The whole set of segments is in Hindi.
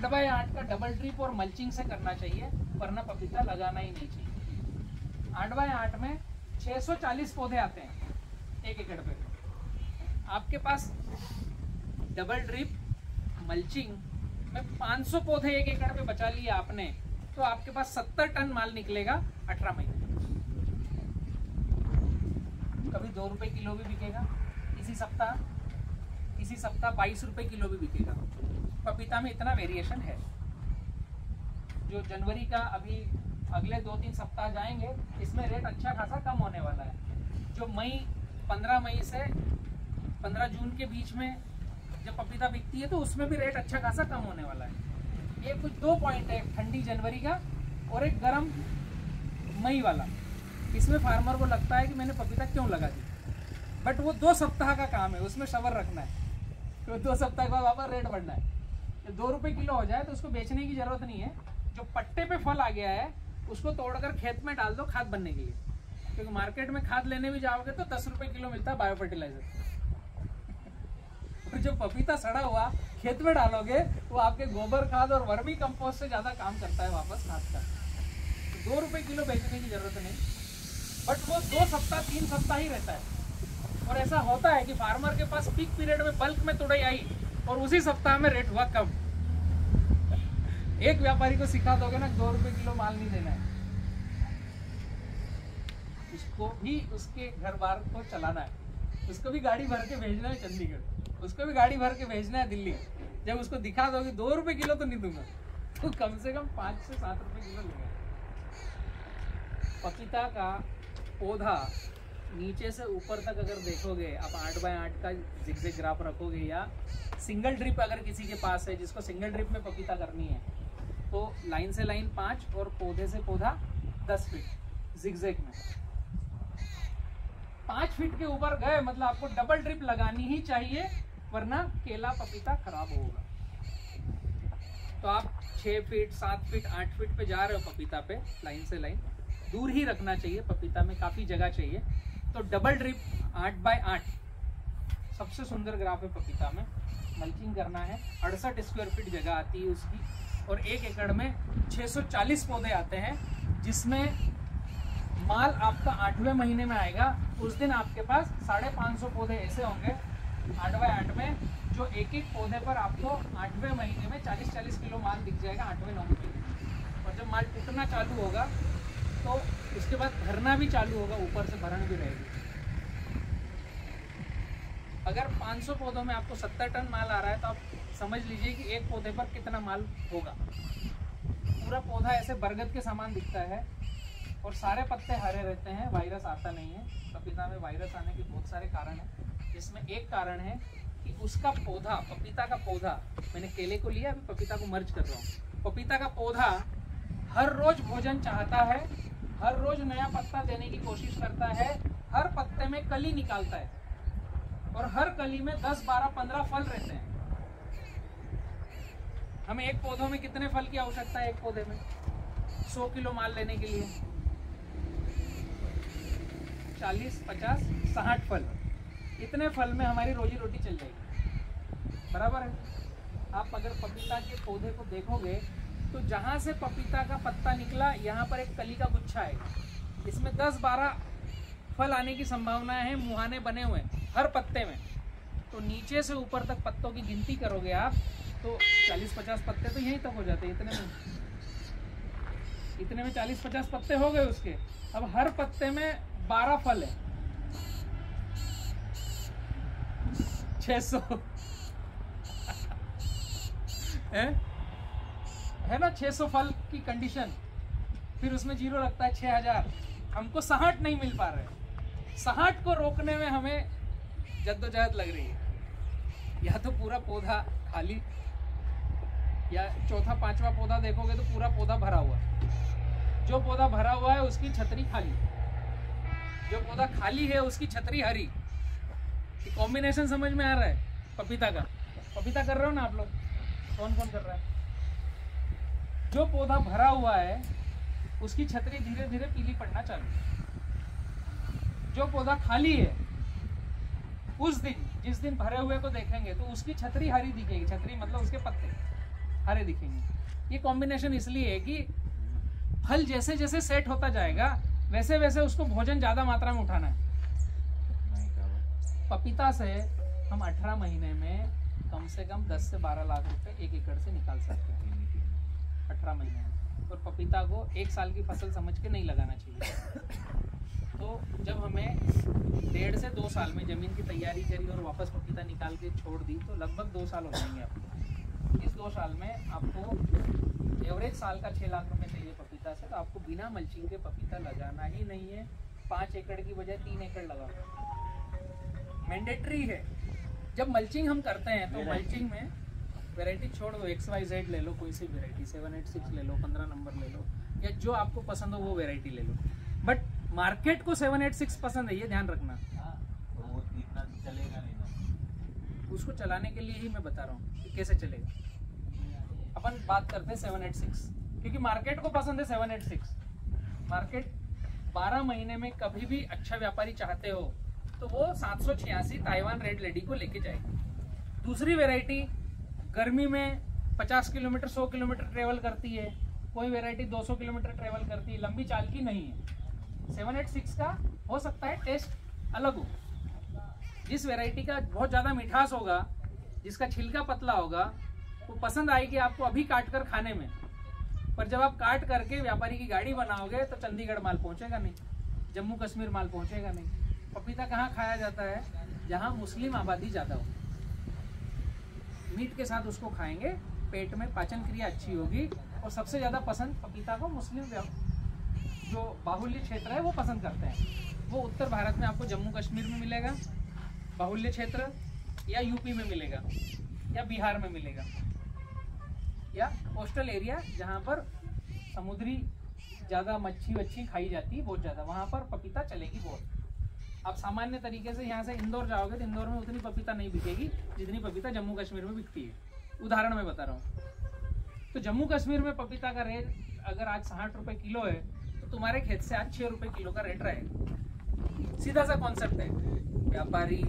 8x8 का डबल ड्रिप और मल्चिंग से करना चाहिए, वरना पपीता लगाना ही नहीं चाहिए। 8x8 में 640 पौधे आते हैं 1 एकड़ पे। आपके पास डबल ड्रिप मल्चिंग में 500 पौधे 1 एकड़ पे बचा लिए आपने, तो आपके पास 70 टन माल निकलेगा 18 महीने। कभी 2 रुपए किलो भी बिकेगा, इसी सप्ताह 22 रुपए किलो भी बिकेगा। पपीता में इतना वेरिएशन है। जो जनवरी का अभी अगले 2-3 सप्ताह जाएंगे, इसमें रेट अच्छा खासा कम होने वाला है। जो 15 मई से 15 जून के बीच में जब पपीता बिकती है, तो उसमें भी रेट अच्छा खासा कम होने वाला है। ये कुछ 2 पॉइंट है, एक ठंडी जनवरी का और एक गर्म मई वाला। इसमें फार्मर को लगता है कि मैंने पपीता क्यों लगा दी, बट वो 2 सप्ताह का काम है, उसमें सब्र रखना है। तो 2 सप्ताह के बाद वापस रेट बढ़ना है। जब 2 रुपए किलो हो जाए तो उसको बेचने की जरूरत नहीं है। जो पट्टे पे फल आ गया है उसको तोड़कर खेत में डाल दो खाद बनने के लिए, क्योंकि मार्केट में खाद लेने भी जाओगे तो 10 रुपए किलो मिलता है बायो फर्टिलाइजर। और जो पपीता सड़ा हुआ खेत में डालोगे, वो आपके गोबर खाद और वर्मी कंपोस्ट से ज्यादा काम करता है वापस खाद का। तो 2 रुपए किलो बेचने की जरूरत नहीं, बट वो 2 सप्ताह 3 सप्ताह ही रहता है। और ऐसा होता है कि फार्मर के पास पीक पीरियड में बल्क में तुड़ाई आई और उसी सप्ताह में रेट हुआ कम। एक व्यापारी को सिखा दोगे ना 2 रुपए किलो माल नहीं देना है, उसको भी उसके घर बार को चलाना है, उसको भी गाड़ी भर के भेजना है चंडीगढ़, उसको भी गाड़ी भर के भेजना है दिल्ली। जब उसको दिखा दोगे 2 रुपए किलो तो नहीं दूंगा, तो कम से कम 5 से 7 रुपए किलो लूंगा। पपीता का पौधा नीचे से ऊपर तक अगर देखोगे आप, 8x8 का जिगजैग ग्राफ रखोगे, या सिंगल ड्रिप अगर किसी के पास है जिसको सिंगल ड्रिप में पपीता करनी है, तो लाइन से लाइन 5 और पौधे से पौधा 10 फीट जिगजैग में। 5 फीट के ऊपर गए मतलब आपको डबल ड्रिप लगानी ही चाहिए, वरना केला पपीता खराब होगा। तो आप 6 फीट 7 फीट 8 फीट पे जा रहे हो पपीता पे, लाइन से लाइन दूर ही रखना चाहिए। पपीता में काफी जगह चाहिए, तो डबल ड्रिप 8x8 सबसे सुंदर ग्राफ है पपीता में। मल्चिंग करना है, 68 स्क्वायर फीट जगह आती है उसकी, और 1 एकड़ में 640 पौधे आते हैं, जिसमें माल आपका 8वें महीने में आएगा। उस दिन आपके पास 550 पौधे ऐसे होंगे 8x8 में, जो एक एक पौधे पर आपको 8वें महीने में 40-40 किलो माल दिख जाएगा 8वें-9वें महीने। और जब माल टूटना चालू होगा तो उसके बाद भरना भी चालू होगा, ऊपर से भरण भी रहेगी। अगर 500 पौधों में आपको 70 टन माल आ रहा है, तो आप समझ लीजिए कि एक पौधे पर कितना माल होगा। पूरा पौधा ऐसे बरगद के समान दिखता है और सारे पत्ते हरे रहते हैं, वायरस आता नहीं है। पपीता में वायरस आने के बहुत सारे कारण हैं, जिसमें एक कारण है कि उसका पौधा, पपीता का पौधा, मैंने केले को लिया, अभी पपीता को मर्ज कर रहा हूँ। पपीता का पौधा हर रोज भोजन चाहता है, हर रोज नया पत्ता देने की कोशिश करता है, हर पत्ते में कली निकालता है, और हर कली में 10, 12, 15 फल रहते हैं। हमें एक पौधों में कितने फल की आवश्यकता है? एक पौधे में 100 किलो माल लेने के लिए 40, 50, 60 फल। इतने फल में हमारी रोजी रोटी चल जाएगी, बराबर है। आप अगर पपीता के पौधे को देखोगे तो जहाँ से पपीता का पत्ता निकला, यहाँ पर एक कली का गुच्छा है, इसमें 10-12 फल आने की संभावना है। मुहाने बने हुए हर पत्ते में, तो नीचे से ऊपर तक पत्तों की गिनती करोगे आप तो 40-50 पत्ते तो यहीं तक हो जाते हैं। इतने में 40-50 पत्ते हो गए उसके। अब हर पत्ते में 12 फल है, 600 है ना, 600 फल की कंडीशन। फिर उसमें जीरो लगता है 6000। हमको 60 नहीं मिल पा रहे। 60 को रोकने में हमें जद्दोजहद लग रही है। या तो पूरा पौधा खाली, या चौथा 5वां पौधा देखोगे तो पूरा पौधा भरा हुआ। जो पौधा भरा हुआ है उसकी छतरी खाली, जो पौधा खाली है उसकी छतरी हरी। कॉम्बिनेशन समझ में आ रहा है? पपीता का पपीता कर रहे हो ना आप लोग? कौन कौन कर रहा है? जो पौधा भरा हुआ है उसकी छतरी धीरे धीरे पीली पड़ना चालू। जो पौधा खाली है उस दिन, जिस दिन भरे हुए को देखेंगे तो उसकी छतरी हरी दिखेगी। छतरी मतलब उसके पत्ते। हरे दिखेंगे। ये कॉम्बिनेशन इसलिए है कि फल जैसे जैसे सेट होता जाएगा वैसे वैसे उसको भोजन ज़्यादा मात्रा में उठाना है। पपीता से हम 18 महीने में कम से कम 10 से 12 लाख रुपए 1 एकड़ से निकाल सकते हैं 18 महीने में। और पपीता को 1 साल की फसल समझ के नहीं लगाना चाहिए। तो जब हमें 1.5 से 2 साल में ज़मीन की तैयारी करी और वापस पपीता निकाल के छोड़ दी तो लगभग 2 साल हो जाएंगे आपको। इस 2 साल में आपको एवरेज साल का 6 लाख रुपए चाहिए पपीता से, तो आपको बिना मल्चिंग के पपीता लगाना ही नहीं है। 5 एकड़ की बजाय 3 एकड़ लगाओ, मैंडेटरी है। जब मल्चिंग हम करते हैं तो मल्चिंग में वैरायटी छोड़ दो, XYZ ले लो, कोई सी वैरायटी 786 ले लो, 15 नंबर ले लो, या जो आपको पसंद हो वो वैरायटी ले लो। बट मार्केट को 786 पसंद है, ये ध्यान रखना। तो वो इतना चलेगा नहीं, उसको चलाने के लिए ही मैं बता रहा हूँ कि कैसे चलेगा। अपन बात करते हैं 786, क्योंकि मार्केट को पसंद है 786। मार्केट 12 महीने में कभी भी अच्छा व्यापारी चाहते हो तो वो 786 ताइवान रेड लेडी को लेके जाएगी। दूसरी वैरायटी गर्मी में 50 किलोमीटर 100 किलोमीटर ट्रेवल करती है, कोई वैरायटी 200 किलोमीटर ट्रेवल करती है, लंबी चाल की नहीं है। 786 का हो सकता है टेस्ट अलग हो। जिस वैरायटी का बहुत ज़्यादा मिठास होगा, जिसका छिलका पतला होगा, वो पसंद आएगी आपको अभी काट कर खाने में। पर जब आप काट करके व्यापारी की गाड़ी बनाओगे तो चंडीगढ़ माल पहुंचेगा नहीं, जम्मू कश्मीर माल पहुंचेगा नहीं। पपीता कहाँ खाया जाता है? जहाँ मुस्लिम आबादी ज़्यादा हो। मीट के साथ उसको खाएंगे, पेट में पाचन क्रिया अच्छी होगी। और सबसे ज़्यादा पसंद पपीता को मुस्लिम जो बाहुल्य क्षेत्र है वो पसंद करते हैं। वो उत्तर भारत में आपको जम्मू कश्मीर में मिलेगा बाहुल्य क्षेत्र, या यूपी में मिलेगा, या बिहार में मिलेगा, या कोस्टल एरिया जहाँ पर समुद्री ज़्यादा मच्छी वच्छी खाई जाती है बहुत ज़्यादा, वहाँ पर पपीता चलेगी बहुत। आप सामान्य तरीके से यहाँ से इंदौर जाओगे तो इंदौर में उतनी पपीता नहीं बिकेगी जितनी पपीता जम्मू कश्मीर में बिकती है। उदाहरण मैं बता रहा हूँ। तो जम्मू कश्मीर में पपीता का रेट अगर आज 60 रुपये किलो है तो तुम्हारे खेत से आज 6 रुपये किलो का रेट रहेगा। सीधा सा कॉन्सेप्ट है, व्यापारी,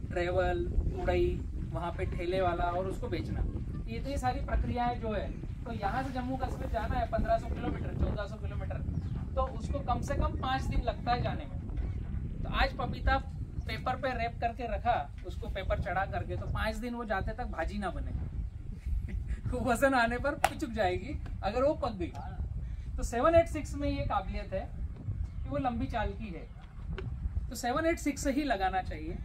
ट्रेवल, उड़ई, वहाँ पे ठेले वाला और उसको बेचना, ये तो ये सारी प्रक्रियाएं जो है। तो यहाँ से जम्मू कश्मीर जाना है 1500 किलोमीटर 1400 किलोमीटर, तो उसको कम से कम 5 दिन लगता है जाने में। तो आज पपीता पेपर पे रैप करके रखा, उसको पेपर चढ़ा करके, तो 5 दिन वो जाते तक भाजी ना बने वजन आने पर पिचुक जाएगी अगर वो पक गई। तो 786 में ये काबिलियत है कि वो लंबी चाल की है। तो 786 से ही लगाना चाहिए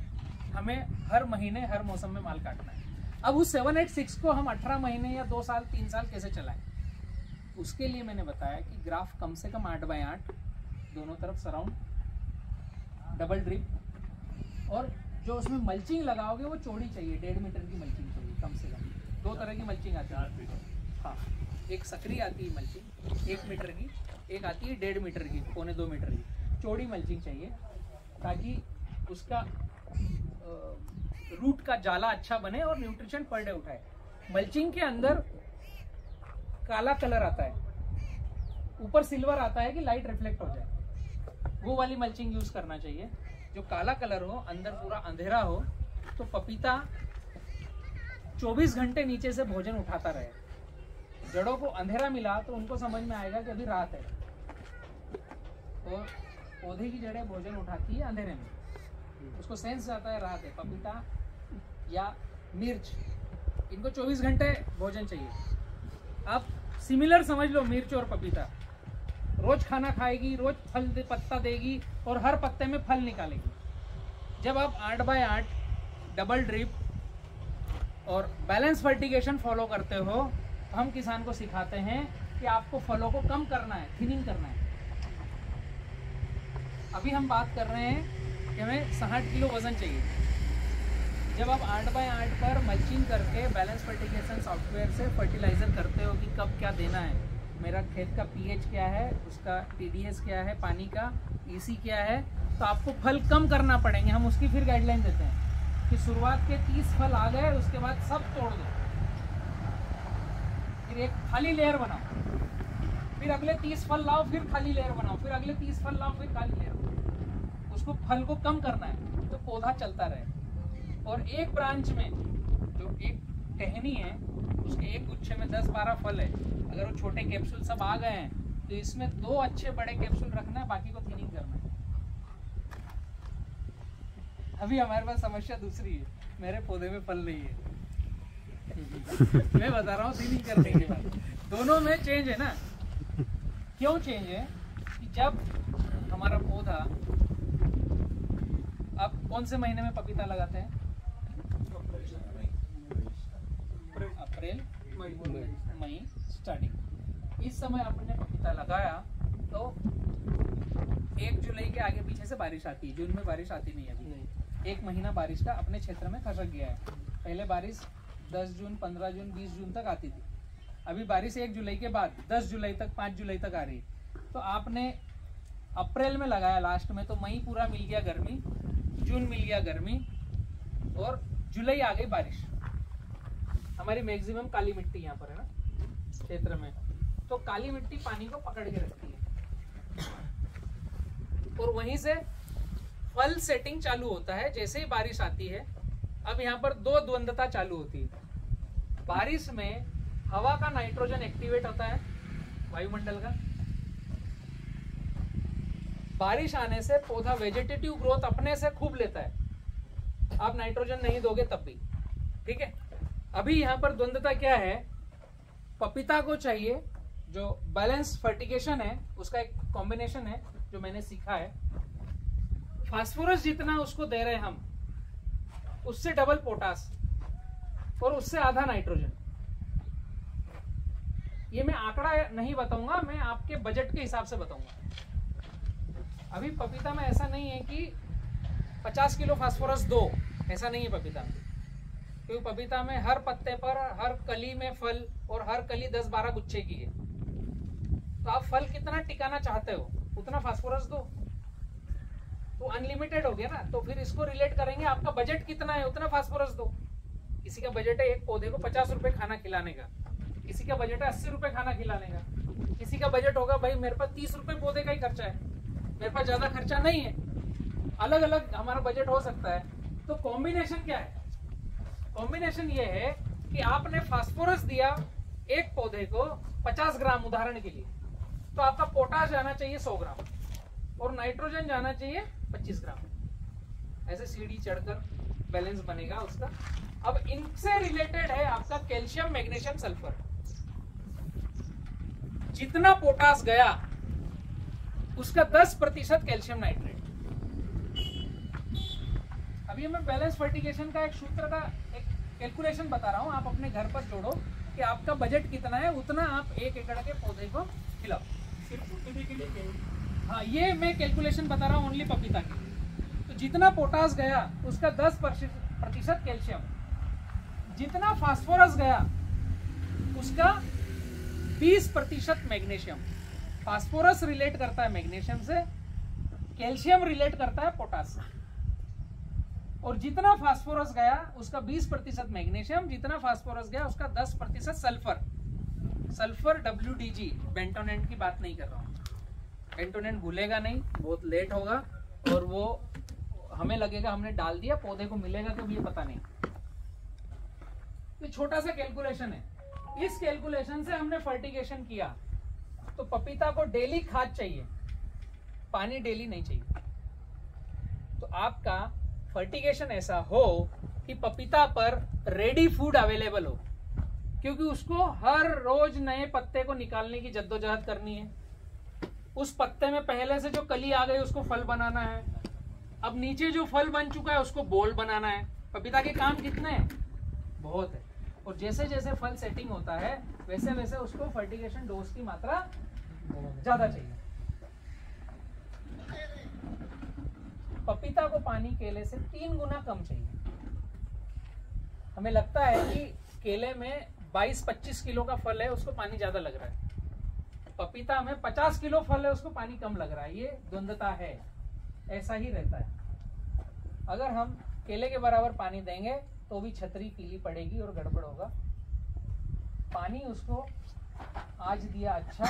हमें। हर महीने हर मौसम में माल काटना है। अब उस 786 को हम 18 महीने या 2 साल 3 साल कैसे चलाएं, उसके लिए मैंने बताया कि ग्राफ कम से कम 8x8, दोनों तरफ सराउंड, डबल ड्रिप, और जो उसमें मल्चिंग लगाओगे वो चौड़ी चाहिए, 1.5 मीटर की मल्चिंग चाहिए कम से कम। 2 तरह की मल्चिंग आती है, हाँ, एक सक्रिय आती है मल्चिंग 1 मीटर की, एक आती है 1.5 मीटर की, 1.25-2 मीटर की। चौड़ी मल्चिंग चाहिए ताकि उसका रूट का जाला अच्छा बने और न्यूट्रिशन पर डे उठाए। मल्चिंग के अंदर काला कलर आता है, ऊपर सिल्वर आता है कि लाइट रिफ्लेक्ट हो जाए, वो वाली मल्चिंग यूज करना चाहिए। जो काला कलर हो, अंदर पूरा अंधेरा हो, तो पपीता 24 घंटे नीचे से भोजन उठाता रहे। जड़ों को अंधेरा मिला तो उनको समझ में आएगा कि अभी रात है, और पौधे की जड़ें भोजन उठाती है अंधेरे में, उसको सेंस जाता है रात है। पपीता या मिर्च, इनको 24 घंटे भोजन चाहिए। आप सिमिलर समझ लो मिर्च और पपीता। रोज खाना खाएगी, रोज फल पत्ता देगी और हर पत्ते में फल निकालेगी। जब आप 8x8 डबल ड्रिप और बैलेंस फर्टिगेशन फॉलो करते हो, हम किसान को सिखाते हैं कि आपको फलों को कम करना है, थिनिंग करना है। अभी हम बात कर रहे हैं कि हमें 60 किलो वजन चाहिए। जब आप 8x8 पर मल्चिंग करके बैलेंस फर्टिगेशन सॉफ्टवेयर से फर्टिलाइजर करते हो कि कब क्या देना है, मेरा खेत का पीएच क्या है, उसका टीडीएस क्या है, पानी का ईसी क्या है, तो आपको फल कम करना पड़ेंगे। हम उसकी फिर गाइडलाइन देते हैं कि शुरुआत के 30 फल आ गए, उसके बाद सब तोड़ दो, फिर एक खाली लेयर बनाओ, फिर अगले 30 फल लाओ, फिर खाली लेयर बनाओ, फिर अगले 30 फल लाओ, फिर खाली लेयर बनाओ। उसको फल को कम करना है तो पौधा चलता रहे। और एक ब्रांच में जो एक टहनी है उसके एक गुच्छे में 10-12 फल है, अगर वो छोटे कैप्सूल सब आ गए हैं तो इसमें 2 अच्छे बड़े कैप्सूल रखना है, बाकी को थिनिंग करना है। अभी हमारे पास समस्या दूसरी है, मेरे पौधे में फल नहीं है। मैं बता रहा हूँ थिनिंग करने के बाद दोनों में चेंज है ना। क्यों चेंज है कि जब हमारा पौधा, आप कौन से महीने में पपीता लगाते हैं? अप्रैल मई स्टार्टिंग। इस समय आपने पपीता लगाया तो 1 जुलाई के आगे पीछे से बारिश आती है, जून में बारिश आती नहीं है अभी। 1 महीना बारिश का अपने क्षेत्र में खसक गया है। पहले बारिश 10 जून, 15 जून, 20 जून तक आती थी। अभी बारिश 1 जुलाई के बाद 10 जुलाई तक, 5 जुलाई तक आ रही है। तो आपने अप्रैल में लगाया लास्ट में, तो मई पूरा मिल गया गर्मी, जून मिल गया गर्मी, और जुलाई आ गई बारिश। हमारी मैक्सिमम काली मिट्टी यहाँ पर है ना क्षेत्र में, तो काली मिट्टी पानी को पकड़ के रखती है और वहीं से फल सेटिंग चालू होता है जैसे ही बारिश आती है। अब यहाँ पर 2 द्वंद्वता चालू होती है। बारिश में हवा का नाइट्रोजन एक्टिवेट होता है, वायुमंडल का। बारिश आने से पौधा वेजिटेटिव ग्रोथ अपने से खूब लेता है, आप नाइट्रोजन नहीं दोगे तब भी, ठीक है। अभी यहाँ पर द्वंद्वता क्या है, पपीता को चाहिए जो बैलेंस फर्टिगेशन है, उसका एक कॉम्बिनेशन है जो मैंने सीखा है। फास्फोरस जितना उसको दे रहे हैं हम, उससे डबल पोटास और उससे आधा नाइट्रोजन। ये मैं आंकड़ा नहीं बताऊंगा, मैं आपके बजट के हिसाब से बताऊंगा। अभी पपीता में ऐसा नहीं है कि 50 किलो फास्फोरस दो, ऐसा नहीं है पपीता में। क्योंकि पपीता में हर पत्ते पर, हर कली में फल, और हर कली 10-12 गुच्छे की है। तो आप फल कितना टिकाना चाहते हो उतना फास्फोरस दो, तो अनलिमिटेड हो गया ना। तो फिर इसको रिलेट करेंगे, आपका बजट कितना है उतना फास्फोरस दो। किसी का बजट है एक पौधे को 50 रुपए खाना खिलाने का, किसी का बजट है 80 रुपए खाना खिलाने का, किसी का बजट होगा भाई मेरे पास 30 रुपए पौधे का ही खर्चा है, मेरे पास ज्यादा खर्चा नहीं है। अलग अलग हमारा बजट हो सकता है। तो कॉम्बिनेशन क्या है? कॉम्बिनेशन ये है कि आपने फास्फोरस दिया एक पौधे को 50 ग्राम उदाहरण के लिए, तो आपका पोटाश जाना चाहिए 100 ग्राम और नाइट्रोजन जाना चाहिए 25 ग्राम। ऐसे सीढ़ी चढ़कर बैलेंस बनेगा उसका। अब इनसे रिलेटेड है आपका कैल्शियम, मैग्नीशियम, सल्फर। जितना पोटाश गया उसका 10% कैल्शियम नाइट्रेट। अभी मैं बैलेंस फर्टिगेशन का एक सूत्र का एक कैलकुलेशन बता रहा हूं, आप अपने घर पर जोड़ो कि आपका बजट कितना है, उतना आप 1 एकड़ के पौधे को खिलाओ। हाँ, ये मैं कैलकुलेशन बता रहा हूँ ओनली पपीता की। तो जितना पोटाश गया उसका 10% कैल्शियम, जितना फास्फोरस गया उसका 20% मैग्नीशियम। फास्फोरस रिलेट करता है मैग्नीशियम से, कैल्शियम रिलेट करता है पोटाश से। और जितना फास्फोरस गया उसका 20% मैग्नीशियम, जितना फास्फोरस गया उसका 10% सल्फर। सल्फर WDG, बेंटोनेंट की बात नहीं कर रहा हूँ। बेंटोनेंट भूलेगा नहीं, बहुत लेट होगा और वो हमें लगेगा हमने डाल दिया, पौधे को मिलेगा कभी ये पता नहीं। तो छोटा सा कैलकुलेशन है, इस कैलकुलेशन से हमने फर्टिगेशन किया। तो पपीता को डेली खाद चाहिए, पानी डेली नहीं चाहिए। तो आपका फर्टिगेशन ऐसा हो कि पपीता पर रेडी फूड अवेलेबल हो, क्योंकि उसको हर रोज नए पत्ते को निकालने की जद्दोजहद करनी है। उस पत्ते में पहले से जो कली आ गई उसको फल बनाना है, अब नीचे जो फल बन चुका है उसको बोल बनाना है। पपीता के काम कितने हैं? बहुत है। और जैसे जैसे फल सेटिंग होता है वैसे वैसे उसको फर्टिगेशन डोज की मात्रा ज्यादा चाहिए। पपीता को पानी केले से 3 गुना कम चाहिए। हमें लगता है कि केले में 22-25 किलो का फल है, उसको पानी ज्यादा लग रहा है। पपीता में 50 किलो फल है, उसको पानी कम लग रहा है। ये द्वंद्वता है, ऐसा ही रहता है। अगर हम केले के बराबर पानी देंगे तो भी छतरी पीली पड़ेगी और गड़बड़ होगा। पानी उसको आज दिया अच्छा,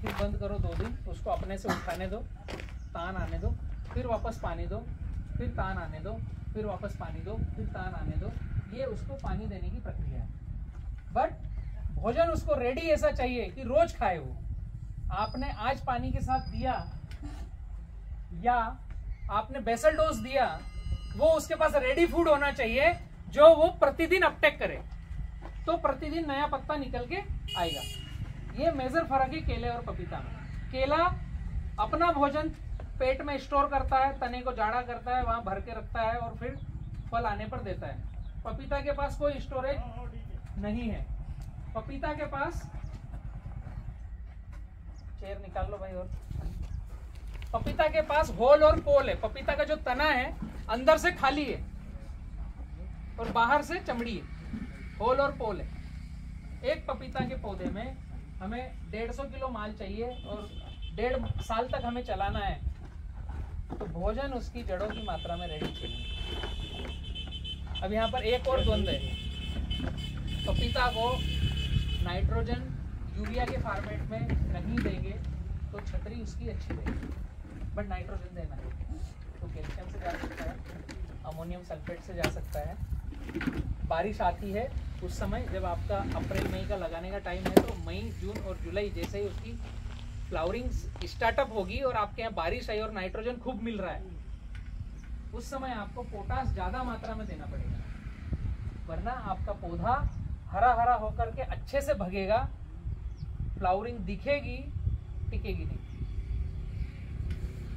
फिर बंद करो 2 दिन, उसको अपने से उठाने दो, तान आने दो, फिर वापस पानी दो, फिर तान आने दो, फिर वापस पानी दो, फिर तान आने दो। ये उसको पानी देने की प्रक्रिया है। बट भोजन उसको रेडी ऐसा चाहिए कि रोज खाए वो। आपने आज पानी के साथ दिया या आपने बेसल डोज दिया, वो उसके पास रेडी फूड होना चाहिए जो वो प्रतिदिन अपटेक करे, तो प्रतिदिन नया पत्ता निकल के आएगा। ये मेजर फर्क है केले और पपीता में। केला अपना भोजन पेट में स्टोर करता है, तने को जाड़ा करता है, वहां भर के रखता है और फिर फल आने पर देता है। पपीता के पास कोई स्टोरेज नहीं है। पपीता के पास, चेयर निकाल लो भाई, और पपीता के पास होल और पोल है। पपीता का जो तना है अंदर से खाली है और बाहर से चमड़ी है, होल और पोल है। एक पपीता के पौधे में हमें 150 किलो माल चाहिए और 1.5 साल तक हमें चलाना है, तो भोजन उसकी जड़ों की मात्रा में रेडी चाहिए। अब यहाँ पर एक और द्वंद्व है, पपीता को नाइट्रोजन यूरिया के फॉर्मेट में नहीं देंगे तो छतरी उसकी अच्छी रहेगी, बट नाइट्रोजन देना है तो कैल्शियम से जा सकता है, अमोनियम सल्फेट से जा सकता है। बारिश आती है उस समय, जब आपका अप्रैल मई का लगाने का टाइम है, तो मई जून और जुलाई जैसे ही उसकी फ्लावरिंग स्टार्टअप होगी और आपके यहाँ बारिश आई और नाइट्रोजन खूब मिल रहा है, उस समय आपको पोटास ज्यादा मात्रा में देना पड़ेगा, वरना आपका पौधा हरा हरा होकर के अच्छे से भगेगा, फ्लावरिंग दिखेगी, टिकेगी नहीं।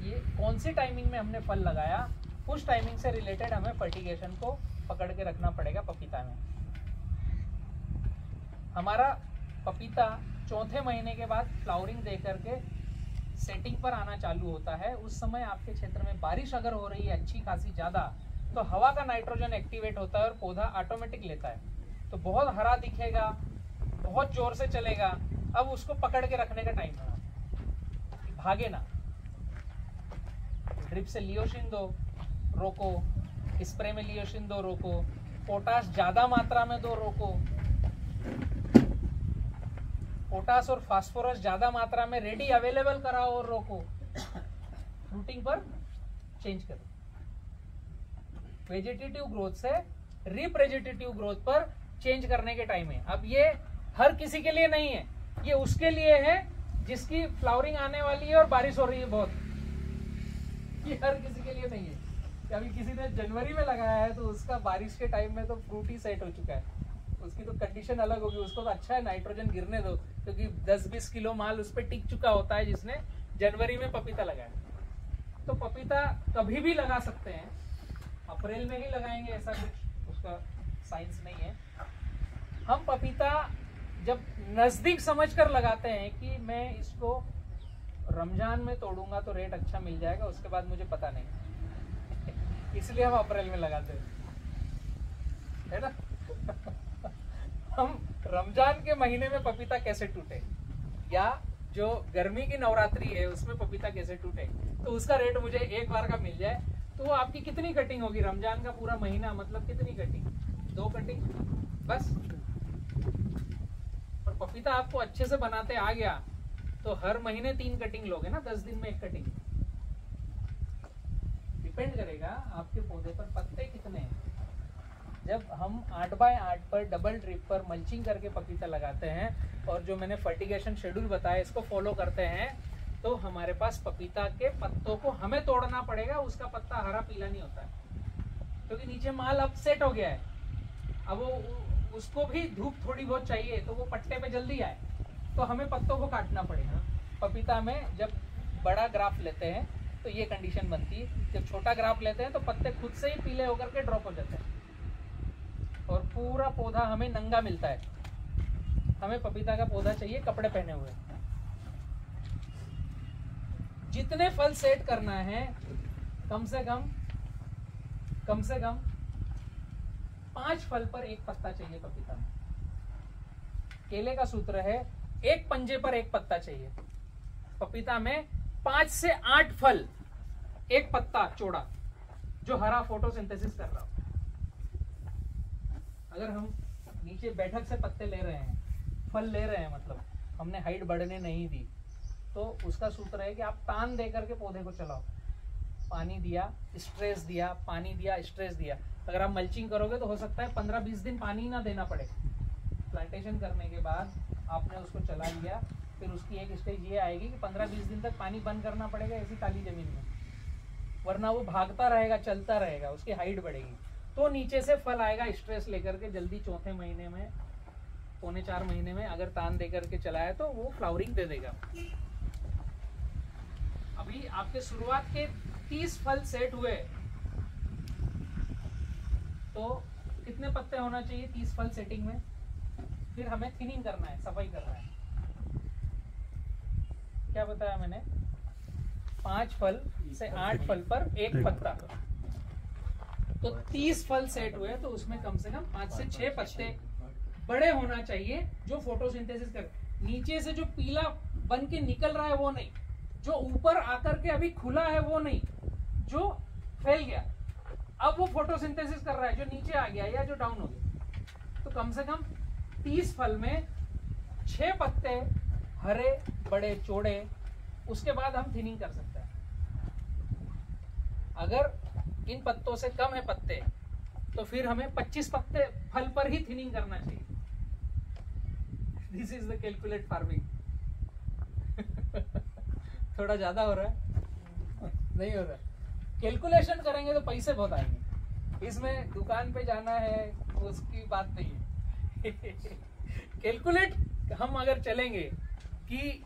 ये कौन सी टाइमिंग में हमने फल लगाया, उस टाइमिंग से रिलेटेड हमें फर्टिगेशन को पकड़ के रखना पड़ेगा। पपीता में हमारा पपीता चौथे महीने के बाद फ्लावरिंग दे करके सेटिंग पर आना चालू होता है। उस समय आपके क्षेत्र में बारिश अगर हो रही है अच्छी खासी ज़्यादा, तो हवा का नाइट्रोजन एक्टिवेट होता है और पौधा ऑटोमेटिक लेता है, तो बहुत हरा दिखेगा, बहुत जोर से चलेगा। अब उसको पकड़ के रखने का टाइम है, भागे ना। ड्रिप से लियोसिन दो, रोको। स्प्रे में लियोसिन दो, रोको। पोटास ज्यादा मात्रा में दो, रोको। पोटास और फास्फोरस ज्यादा मात्रा में रेडी अवेलेबल कराओ और रोको। रूटिंग पर चेंज करो। वेजिटेटिव ग्रोथ से रिप्रेजेंटेटिव ग्रोथ पर चेंज करने के टाइम है। अब ये हर किसी के लिए नहीं है, ये उसके लिए है जिसकी फ्लावरिंग आने वाली है और बारिश हो रही है बहुत। ये हर किसी के लिए नहीं है। अभी किसी ने जनवरी में लगाया है तो उसका बारिश के टाइम में तो फ्रूट ही सेट हो चुका है, उसकी तो कंडीशन अलग होगी। उसको तो अच्छा है नाइट्रोजन गिरने दो, क्योंकि 10-20 किलो माल उस पर टिक चुका होता है जिसने जनवरी में पपीता लगाया। तो पपीता कभी भी लगा सकते हैं, अप्रैल में ही लगाएंगे ऐसा कुछ उसका साइंस नहीं है। हम पपीता जब नजदीक समझकर लगाते हैं कि मैं इसको रमजान में तोड़ूंगा तो रेट अच्छा मिल जाएगा, उसके बाद मुझे पता नहीं, इसलिए हम अप्रैल में लगाते हैं, है ना। हम रमजान के महीने में पपीता कैसे टूटे, या जो गर्मी की नवरात्रि है उसमें पपीता कैसे टूटे, तो उसका रेट मुझे एक बार का मिल जाए, तो वो आपकी कितनी कटिंग होगी रमजान का पूरा महीना, मतलब कितनी कटिंग, 2 कटिंग बस। और पपीता आपको अच्छे से बनाते आ गया तो हर महीने 3 कटिंग लोगे ना, 10 दिन में 1 कटिंग। डिपेंड करेगा आपके पौधे पर पत्ते कितने हैं। जब हम 8x8 पर डबल ड्रिप पर मल्चिंग करके पपीता लगाते हैं और जो मैंने फर्टिगेशन शेड्यूल बताया इसको फॉलो करते हैं, तो हमारे पास पपीता के पत्तों को हमें तोड़ना पड़ेगा। उसका पत्ता हरा पीला नहीं होता है, क्योंकि नीचे माल अब सेट हो गया है। अब वो उसको भी धूप थोड़ी बहुत चाहिए, तो वो पट्टे पे जल्दी आए, तो हमें पत्तों को काटना पड़ेगा। पपीता में जब बड़ा ग्राफ लेते हैं तो ये कंडीशन बनती है, जब छोटा ग्राफ लेते हैं तो पत्ते खुद से ही पीले होकर के ड्रॉप हो जाते हैं और पूरा पौधा हमें नंगा मिलता है। हमें पपीता का पौधा चाहिए कपड़े पहने हुए। जितने फल सेट करना है कम से कम 5 फल पर 1 पत्ता चाहिए पपीता में। केले का सूत्र है 1 पंजे पर 1 पत्ता चाहिए। पपीता में 5 से 8 फल 1 पत्ता चौड़ा, जो हरा फोटोसिंथेसिस कर रहा हो। अगर हम नीचे बैठक से पत्ते ले रहे हैं, फल ले रहे हैं, मतलब हमने हाइट बढ़ने नहीं दी, तो उसका सूत्र है कि आप तान दे करके पौधे को चलाओ। पानी दिया, स्ट्रेस दिया, पानी दिया, स्ट्रेस दिया। अगर आप मल्चिंग करोगे तो हो सकता है 15-20 दिन पानी ना देना पड़े, प्लांटेशन करने के बाद आपने उसको चला लिया, फिर उसकी एक स्टेज ये आएगी कि 15-20 दिन तक पानी बंद करना पड़ेगा ऐसी काली जमीन में, वरना वो भागता रहेगा, चलता रहेगा, उसकी हाइट बढ़ेगी, तो नीचे से फल आएगा स्ट्रेस लेकर के जल्दी। चौथे महीने में, पौने 4 महीने में अगर तान दे करके चलाया तो वो फ्लावरिंग दे देगा। अभी आपके शुरुआत के 30 फल सेट हुए तो कितने पत्ते होना चाहिए 30 फल सेटिंग में? फिर हमें थिनिंग करना है, सफाई करना है। क्या बताया मैंने? 5 फल से 8 फल पर 1 पत्ता, तो 30 फल सेट हुए तो उसमें कम से कम 5 से 6 पत्ते बड़े होना चाहिए जो फोटोसिंथेसिस कर। नीचे से जो पीला बन के निकल रहा है वो नहीं, जो ऊपर आकर के अभी खुला है वो नहीं, जो फैल गया अब वो फोटोसिंथेसिस कर रहा है, जो नीचे आ गया या जो डाउन हो गया। तो कम से कम 30 फल में 6 पत्ते हरे बड़े चौड़े, उसके बाद हम थिनिंग कर सकते हैं। अगर इन पत्तों से कम है पत्ते तो फिर हमें 25 पत्ते फल पर ही थिनिंग करना चाहिए। This is the calculate farming. थोड़ा ज्यादा हो रहा है? नहीं हो रहा है। कैलकुलेशन करेंगे तो पैसे बहुत आएंगे, इसमें दुकान पे जाना है उसकी बात नहीं है। कैलकुलेट हम अगर चलेंगे कि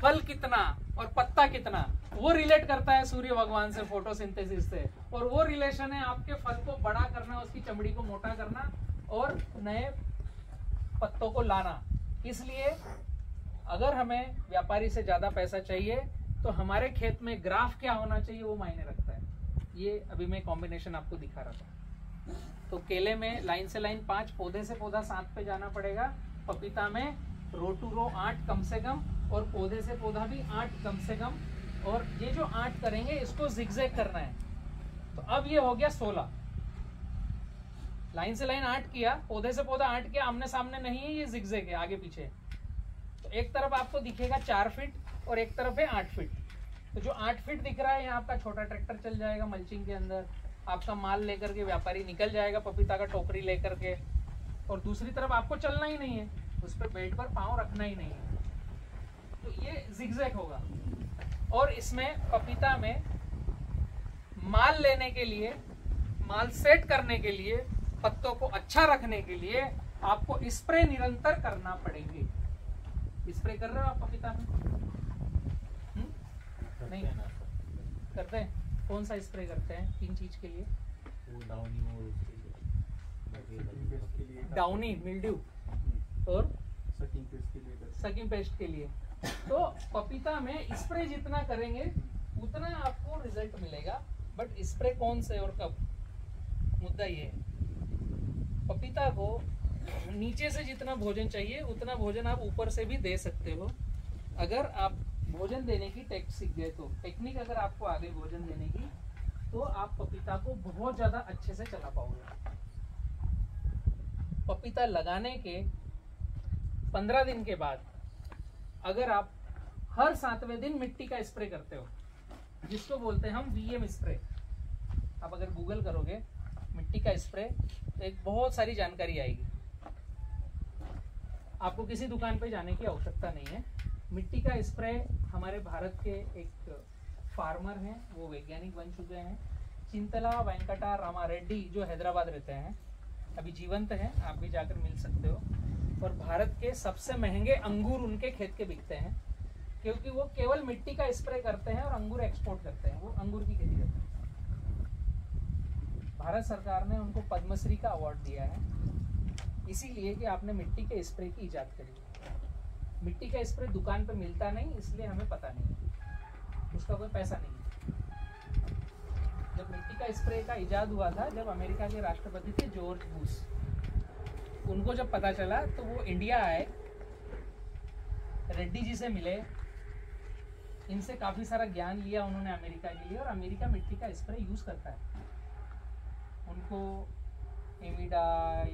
फल कितना और पत्ता कितना, वो रिलेट करता है सूर्य भगवान से, फोटोसिंथेसिस से, और वो रिलेशन है आपके फल को बड़ा करना, उसकी चमड़ी को मोटा करना और नए पत्तों को लाना। इसलिए अगर हमें व्यापारी से ज्यादा पैसा चाहिए तो हमारे खेत में ग्राफ क्या होना चाहिए वो मायने रखता है। ये अभी मैं कॉम्बिनेशन आपको दिखा रहा था। तो केले में लाइन से लाइन 5, पौधे से पौधा 7 पे जाना पड़ेगा। पपीता में रो टू रो 8 कम से कम, और पौधे से पौधा भी 8 कम से कम। और ये जो 8 करेंगे इसको जिगजैग करना है। तो अब ये हो गया 16। लाइन से लाइन 8 किया, पौधे से पौधा 8 किया, आमने सामने नहीं है, ये जिगजैग है आगे पीछे। तो एक तरफ आपको दिखेगा 4 फीट और एक तरफ है 8 फीट। तो जो 8 फीट दिख रहा है यहाँ आपका छोटा ट्रैक्टर चल जाएगा मल्चिंग के अंदर, आपका माल लेकर के व्यापारी निकल जाएगा पपीता का टोकरी लेकर के, और दूसरी तरफ आपको चलना ही नहीं है, उस पर बेड पर पाँव रखना ही नहीं है। तो ये जिगजैग होगा। और इसमें पपीता में माल लेने के लिए, माल सेट करने के लिए, पत्तों को अच्छा रखने के लिए आपको स्प्रे निरंतर करना पड़ेंगे। स्प्रे कर रहे हो आप पपीता में? नहीं करते हैं? कौन सा स्प्रे करते हैं? 3 चीज के लिए। डाउनी मिल्ड्यू और सकिंग पेस्ट के लिए। तो पपीता में स्प्रे जितना करेंगे उतना आपको रिजल्ट मिलेगा, बट स्प्रे कौन से और कब, मुद्दा ये है। पपीता को नीचे से जितना भोजन चाहिए उतना भोजन आप ऊपर से भी दे सकते हो, अगर आप भोजन देने की टेक्निक सीख गए तो। टेक्निक अगर आपको आ गई भोजन देने की तो आप पपीता को बहुत ज्यादा अच्छे से चला पाओगे। पपीता लगाने के 15 दिन के बाद अगर आप हर 7वें दिन मिट्टी का स्प्रे करते हो, जिसको बोलते हैं हम वीएम स्प्रे, आप अगर गूगल करोगे मिट्टी का स्प्रे तो एक बहुत सारी जानकारी आएगी। आपको किसी दुकान पे जाने की आवश्यकता नहीं है। मिट्टी का स्प्रे हमारे भारत के एक फार्मर हैं, वो वैज्ञानिक बन चुके हैं, चिंतला वेंकटा रामा रेड्डी, जो हैदराबाद रहते हैं, अभी जीवंत हैं, आप भी जाकर मिल सकते हो। और भारत के सबसे महंगे अंगूर उनके खेत के बिकते हैं, क्योंकि वो केवल मिट्टी का स्प्रे करते हैं और अंगूर एक्सपोर्ट करते हैं, वो अंगूर की खेती करते हैं। भारत सरकार ने उनको पद्मश्री का अवार्ड दिया है, इसीलिए कि आपने मिट्टी के स्प्रे की इजाद करी। मिट्टी का स्प्रे दुकान पे मिलता नहीं, इसलिए हमें पता नहीं, उसका कोई पैसा नहीं। जब मिट्टी का स्प्रे का इजाद हुआ था, जब अमेरिका के राष्ट्रपति थे जॉर्ज बुश, उनको जब पता चला तो वो इंडिया आए, रेड्डी जी से मिले, इनसे काफ़ी सारा ज्ञान लिया उन्होंने अमेरिका के लिए, और अमेरिका मिट्टी का स्प्रे यूज़ करता है। उनको एमिडा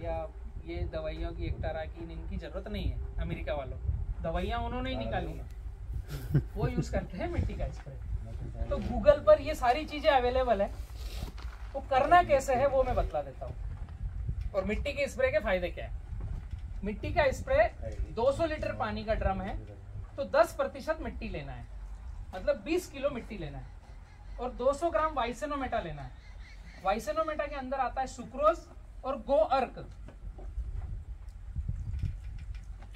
या ये दवाइयों की एक्टाराकिन इनकी ज़रूरत नहीं है, अमेरिका वालों को दवाइयाँ उन्होंने ही निकाली हैं, वो यूज़ करते हैं मिट्टी का स्प्रे। तो गूगल पर ये सारी चीज़ें अवेलेबल है, वो करना कैसे है वो मैं बतला देता हूँ, और मिट्टी के स्प्रे के फायदे क्या है। मिट्टी का स्प्रे 200 लीटर पानी का ड्रम है, तो 10% मिट्टी लेना है, मतलब 20 किलो मिट्टी लेना है, और 200 ग्राम वाइसेनोमेटा लेना है। वाइसेनोमेटा के अंदर आता है सुक्रोज और गो अर्क।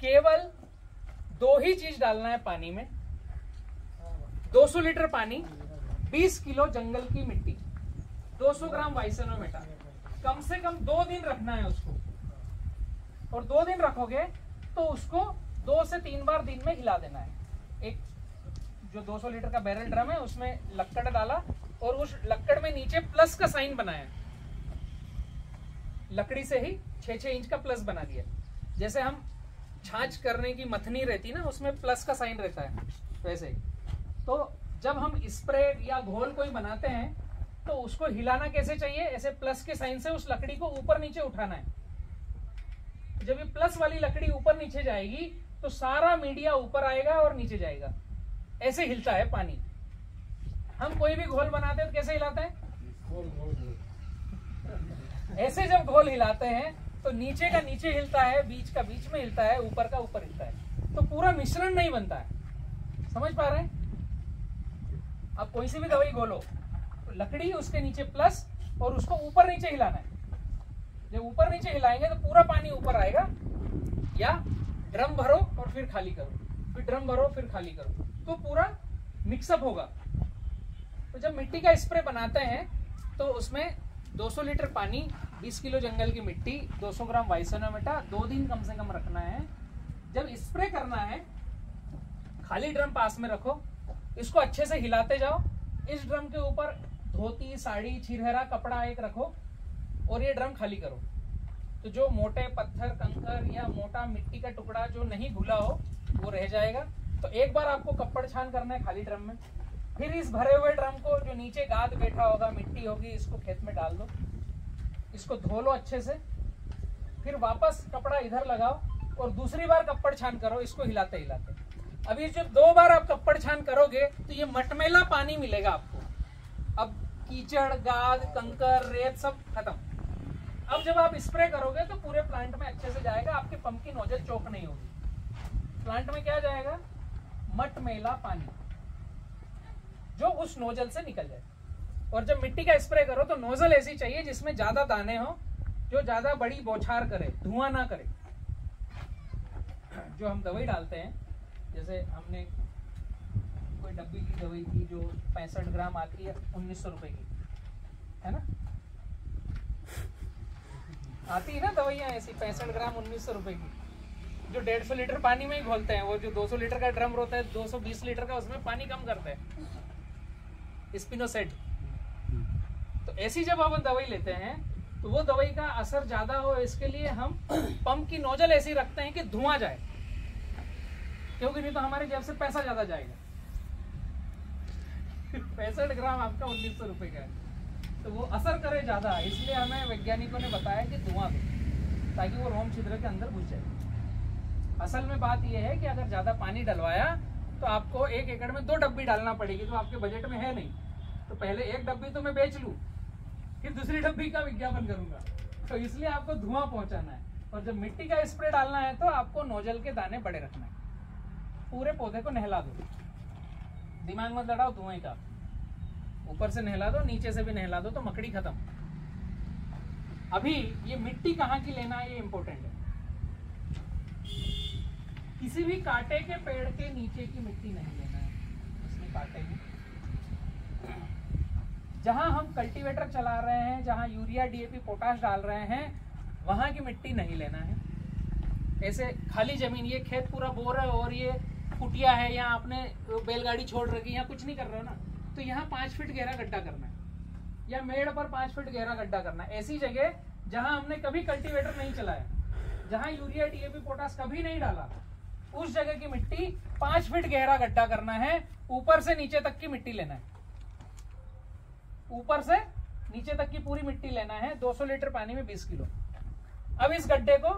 केवल 2 ही चीज डालना है पानी में। 200 लीटर पानी, 20 किलो जंगल की मिट्टी, 200 ग्राम वाइसेनोमेटा, कम से कम 2 दिन रखना है उसको। और 2 दिन रखोगे तो उसको 2 से 3 बार दिन में हिला देना है। एक जो 200 लीटर का बैरल ड्रम है उसमें लक्कड़ डाला और उस लक्कड़ में नीचे प्लस का साइन बनाया, लकड़ी से ही 6-6 इंच का प्लस बना दिया। जैसे हम छाछ करने की मथनी रहती है ना, उसमें प्लस का साइन रहता है, वैसे ही। तो जब हम स्प्रे या घोल कोई बनाते हैं तो उसको हिलाना कैसे चाहिए, ऐसे प्लस के साइन से उस लकड़ी को ऊपर नीचे उठाना है। जब ये प्लस वाली लकड़ी ऊपर नीचे जाएगी तो सारा मीडिया ऊपर आएगा और नीचे जाएगा। ऐसे हिलता है पानी। हम कोई भी घोल बनाते हैं तो कैसे हिलाते हैं, ऐसे जब घोल हिलाते हैं तो नीचे का नीचे हिलता है, बीच का बीच में हिलता है, ऊपर का ऊपर हिलता है, तो पूरा मिश्रण नहीं बनता है। समझ पा रहे हैं? अब कोई सी भी दवाई घोलो, लकड़ी उसके नीचे प्लस और उसको ऊपर नीचे हिलाना है। जब ऊपर नीचे हिलाएंगे तो पूरा पानी ऊपर आएगा, या ड्रम भरो और फिर खाली करो, फिर ड्रम भरो फिर खाली करो, तो पूरा मिक्सअप होगा। तो जब मिट्टी का स्प्रे बनाते हैं तो उसमें 200 लीटर पानी, 20 किलो जंगल की मिट्टी, 200 ग्राम वाइसेनोमेटा, 2 दिन कम से कम रखना है। जब स्प्रे करना है खाली ड्रम पास में रखो, इसको अच्छे से हिलाते जाओ। इस ड्रम के ऊपर धोती, साड़ी, छिरहरा कपड़ा एक रखो और ये ड्रम खाली करो। तो जो मोटे पत्थर, कंकर या मोटा मिट्टी का टुकड़ा जो नहीं घुला हो वो रह जाएगा। तो एक बार आपको कपड़ छान करना है खाली ड्रम में, फिर इस भरे हुए ड्रम को जो नीचे गाद बैठा होगा, मिट्टी होगी, इसको खेत में डाल दो, इसको धो लो अच्छे से, फिर वापस कपड़ा इधर लगाओ और दूसरी बार कपड़ छान करो, इसको हिलाते हिलाते। अभी जो 2 बार आप कपड़ छान करोगे तो ये मटमैला पानी मिलेगा आपको। अब कीचड़, गाद, कंकर, रेत सब खत्म। अब जब आप स्प्रे करोगे तो पूरे प्लांट में अच्छे से जाएगा, आपके पंप की नोजल चौक नहीं होगी। प्लांट में क्या जाएगा, मटमैला पानी जो उस नोजल से निकल जाए। और जब मिट्टी का स्प्रे करो तो नोजल ऐसी चाहिए जिसमें ज्यादा दाने हो, जो ज्यादा बड़ी बौछार करे, धुआं ना करे। जो हम दवाई डालते हैं, जैसे हमने कोई डब्बी की दवाई की जो 65 ग्राम आती है, 1900 रुपए की, है ना, आती है ना दवाइयाँ ऐसी 65 ग्राम 1900 रुपए की, जो 150 लीटर पानी में ही घोलते हैं। वो जो 200 लीटर का ड्रम होता है, 220 लीटर का, उसमें पानी कम करते हैं, स्पिनोसेट। तो ऐसी जब हम दवाई लेते हैं तो वो दवाई का असर ज्यादा हो, इसके लिए हम पंप की नोजल ऐसी रखते हैं कि धुआं जाए, क्योंकि नहीं तो हमारे जेब से पैसा ज्यादा जाएगा। 65 ग्राम आपका 1900 रुपए का है, तो वो असर करे ज्यादा, इसलिए हमें वैज्ञानिकों ने बताया कि धुआं दो, ताकि वो रोम छिद्र के अंदर घुस जाए। असल में बात यह है कि अगर ज्यादा पानी डलवाया तो आपको 1 एकड़ में 2 डब्बी डालना पड़ेगी, जो आपके बजट में है नहीं। तो पहले 1 डब्बी तो मैं बेच लूं, फिर दूसरी डब्बी का विज्ञापन करूंगा। तो इसलिए आपको धुआं पहुंचाना है। और जब मिट्टी का स्प्रे डालना है तो आपको नोजल के दाने बड़े रखना है, पूरे पौधे को नहला दो, दिमाग मत लड़ाओ धुएं का, ऊपर से नहला दो, नीचे से भी नहला दो, तो मकड़ी खत्म। अभी ये मिट्टी कहाँ की लेना है, ये इंपॉर्टेंट है। किसी भी कांटे के पेड़ के नीचे की मिट्टी नहीं लेना है, इसमें कांटे की। जहां हम कल्टीवेटर चला रहे हैं, जहां यूरिया, डीएपी, पोटाश डाल रहे हैं, वहां की मिट्टी नहीं लेना है। ऐसे खाली जमीन, ये खेत पूरा बोर है और ये कुटिया है, यहाँ आपने बैलगाड़ी छोड़ रखी, यहाँ कुछ नहीं कर रहे हो ना, तो यहाँ 5 फीट गहरा गड्ढा करना है, या मेड़ पर 5 फीट गहरा गड्ढा करना है। ऐसी जगह जहां हमने कभी कल्टीवेटर नहीं चलाया, जहां यूरिया, डीएपी, पोटाश कभी नहीं डाला, उस जगह की मिट्टी 5 फीट गहरा गड्ढा करना है, ऊपर से नीचे तक की मिट्टी लेना है, ऊपर से नीचे तक की पूरी मिट्टी लेना है, 200 लीटर पानी में 20 किलो। अब इस गड्ढे को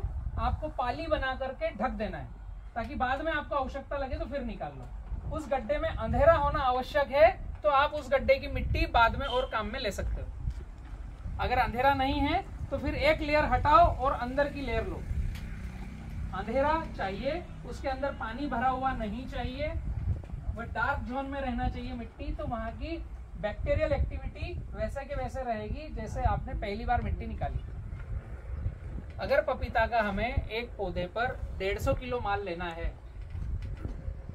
आपको पाली बना करके ढक देना है, ताकि बाद में आपको आवश्यकता लगे तो फिर निकाल लो। उस गड्ढे में अंधेरा होना आवश्यक है, तो आप उस गड्ढे की मिट्टी बाद में और काम में ले सकते हो। अगर अंधेरा नहीं है तो फिर एक लेयर हटाओ और अंदर की लेयर लो, अंधेरा चाहिए, उसके अंदर पानी भरा हुआ नहीं चाहिए, वह डार्क जोन में रहना चाहिए मिट्टी। तो वहां की बैक्टीरियल एक्टिविटी वैसे के वैसे रहेगी जैसे आपने पहली बार मिट्टी निकाली। अगर पपीता का हमें एक पौधे पर 150 किलो माल लेना है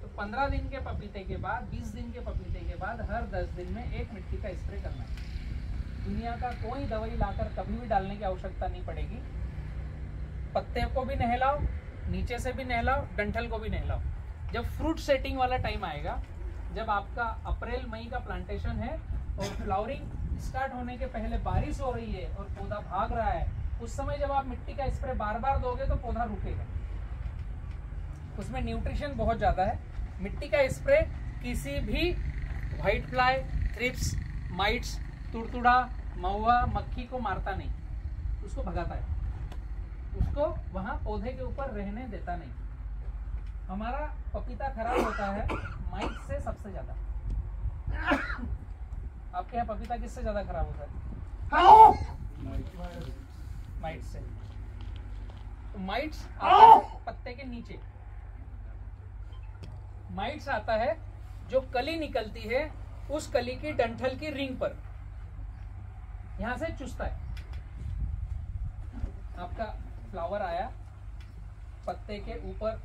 तो 15 दिन के पपीते के बाद, 20 दिन के पपीते के बाद हर 10 दिन में एक मिट्टी का स्प्रे करना है। दुनिया का कोई दवाई लाकर कभी भी डालने की आवश्यकता नहीं पड़ेगी। पत्ते को भी नहलाओ, नीचे से भी नहलाओ, डंठल को भी नहलाओ। जब फ्रूट सेटिंग वाला टाइम आएगा, जब आपका अप्रैल मई का प्लांटेशन है और फ्लावरिंग स्टार्ट होने के पहले बारिश हो रही है और पौधा भाग रहा है, उस समय जब आप मिट्टी का स्प्रे बार बार दोगे तो पौधा रुकेगा। उसमें न्यूट्रिशन बहुत ज्यादा है। मिट्टी का स्प्रे किसी भी व्हाइट फ्लाई, थ्रिप्स, माइट्स, तुड़तुड़ा, महुआ, मक्खी को मारता नहीं, उसको भगाता है, उसको वहां पौधे के ऊपर रहने देता नहीं। हमारा पपीता खराब होता है माइट से सबसे ज्यादा। आपके यहाँ पपीता किससे ज्यादा खराब होता है? Might say. तो माइट्स आता है पत्ते के नीचे, माइट्स आता है जो कली निकलती है उस कली की डंठल की रिंग पर, यहां से चुसता है। आपका फ्लावर आया, पत्ते के ऊपर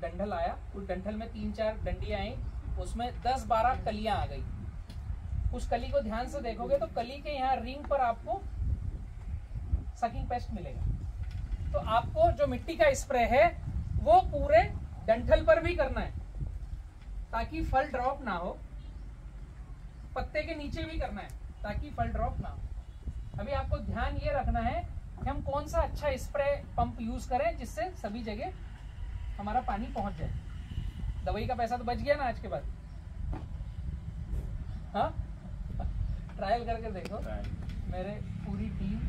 डंठल आया, उस डंठल में 3-4 डंडियां आई, उसमें 10-12 कलियां आ गई। उस कली को ध्यान से देखोगे तो कली के यहाँ रिंग पर आपको सकिंग पेस्ट मिलेगा। तो आपको जो मिट्टी का स्प्रे है वो पूरे डंठल पर भी करना है ताकि फल ड्रॉप ना हो, पत्ते के नीचे भी करना है ताकि फल ड्रॉप ना हो। अभी आपको ध्यान ये रखना है कि हम कौन सा अच्छा स्प्रे पंप यूज करें जिससे सभी जगह हमारा पानी पहुंच जाए। दवाई का पैसा तो बच गया ना आज के बाद। हाँ, ट्रायल करके देखो। मेरे पूरी टीम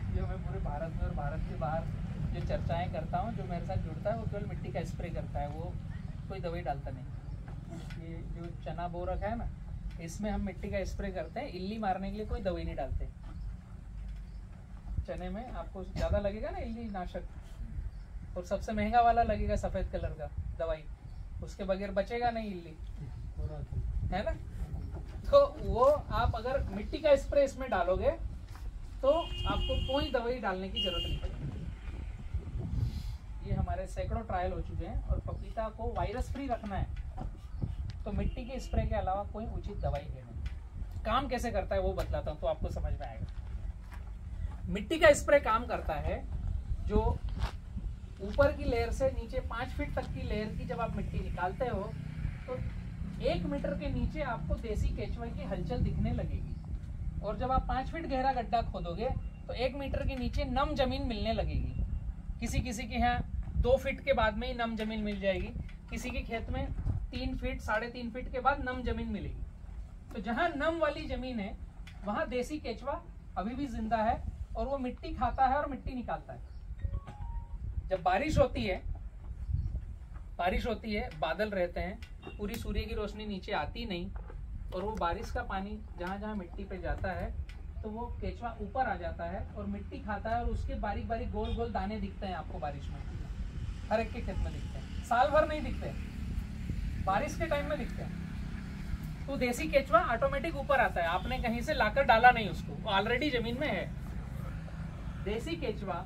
जो मैं पूरे भारत में और भारत के बाहर जो चर्चाएं करता हूँ, जो मेरे साथ जुड़ता है वो केवल मिट्टी का स्प्रे करता है, वो कोई दवाई डालता नहीं। ये जो चना बो रखा है ना, इसमें हम मिट्टी का स्प्रे करते हैं, इल्ली मारने के लिए कोई दवाई नहीं डालते। चने में आपको ज्यादा लगेगा ना इल्ली नाशक, और सबसे महंगा वाला लगेगा सफेद कलर का दवाई, उसके बगैर बचेगा नहीं इल्ली, है ना। तो वो आप अगर मिट्टी का स्प्रे इसमें डालोगे तो आपको कोई दवाई डालने की जरूरत नहीं पड़ेगी। ये हमारे सैकड़ों ट्रायल हो चुके हैं। और पपीता को वायरस फ्री रखना है तो मिट्टी के स्प्रे के अलावा कोई उचित दवाई है नहीं। काम कैसे करता है वो बतलाता हूँ तो आपको समझ में आएगा। मिट्टी का स्प्रे काम करता है, जो ऊपर की लेयर से नीचे 5 फीट तक की लेयर की जब आप मिट्टी निकालते हो तो 1 मीटर के नीचे आपको देसी केचुआ की हलचल दिखने लगेगी। और जब आप 5 फीट गहरा गड्ढा खोदोगे तो 1 मीटर के नीचे नम जमीन मिलने लगेगी। किसी किसी के यहाँ 2 फीट के बाद में ही नम जमीन मिल जाएगी, किसी के खेत में 3 फीट 3.5 फीट के बाद नम जमीन मिलेगी। तो जहाँ नम वाली जमीन है वहां देसी केचुआ अभी भी जिंदा है और वो मिट्टी खाता है और मिट्टी निकालता है। जब बारिश होती है, बादल रहते हैं, पूरी सूर्य की रोशनी नीचे आती नहीं, और वो बारिश का पानी जहाँ जहाँ मिट्टी पे जाता है तो वो केचुआ ऊपर आ जाता है और मिट्टी खाता है, और उसके बारीक बारीक गोल गोल दाने दिखते हैं आपको बारिश में, हर एक के खेत में दिखते हैं। साल भर नहीं दिखते, बारिश के टाइम में दिखते हैं। तो देसी केचुआ ऑटोमेटिक ऊपर आता है, आपने कहीं से लाकर डाला नहीं उसको, वो ऑलरेडी जमीन में है। देसी केचुआ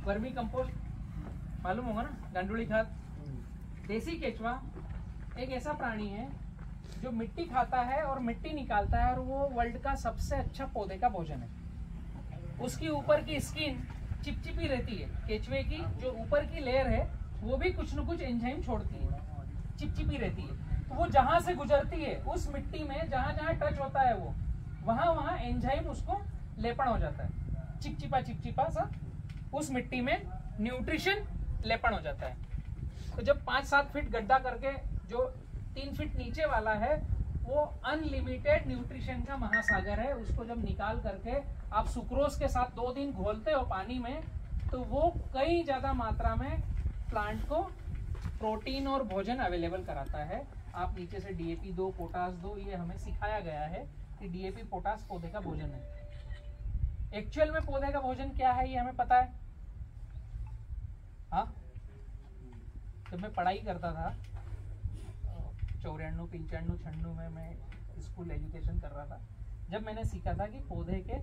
वर्मी कंपोस्ट मालूम होगा ना, गंडुड़ी खाद। देसी केचुआ एक ऐसा प्राणी है जो मिट्टी खाता है और मिट्टी निकालता है, और वो वर्ल्ड का सबसे अच्छा पौधे का भोजन है। उसकी ऊपर की स्किन चिपचिपी रहती है, केचुए की जो ऊपर की लेयर है वो भी कुछ न कुछ एंजाइम छोड़ती है, चिपचिपी रहती है। तो वो जहां से गुजरती है उस मिट्टी में जहां जहां टच होता है वो वहां एंजाइम उसको लेपन हो जाता है, चिपचिपा सा उस मिट्टी में न्यूट्रिशन लेपन हो जाता है। तो जब 5-7 फीट गड्ढा करके जो 3 फीट नीचे वाला है वो अनलिमिटेड न्यूट्रिशन का महासागर है, उसको जब निकाल करके आप सुक्रोज के साथ 2 दिन घोलते हो पानी में तो वो कई ज्यादा मात्रा में प्लांट को प्रोटीन और भोजन अवेलेबल कराता है। आप नीचे से डीएपी दो, पोटास दो, ये हमें सिखाया गया है कि डीएपी पोटास पौधे का भोजन है। एक्चुअल में पौधे का भोजन क्या है ये हमें पता है, हाँ, जब मैं पढ़ाई करता था 94, 95, 96 में मैं स्कूल एजुकेशन कर रहा था, जब मैंने सीखा था कि पौधे के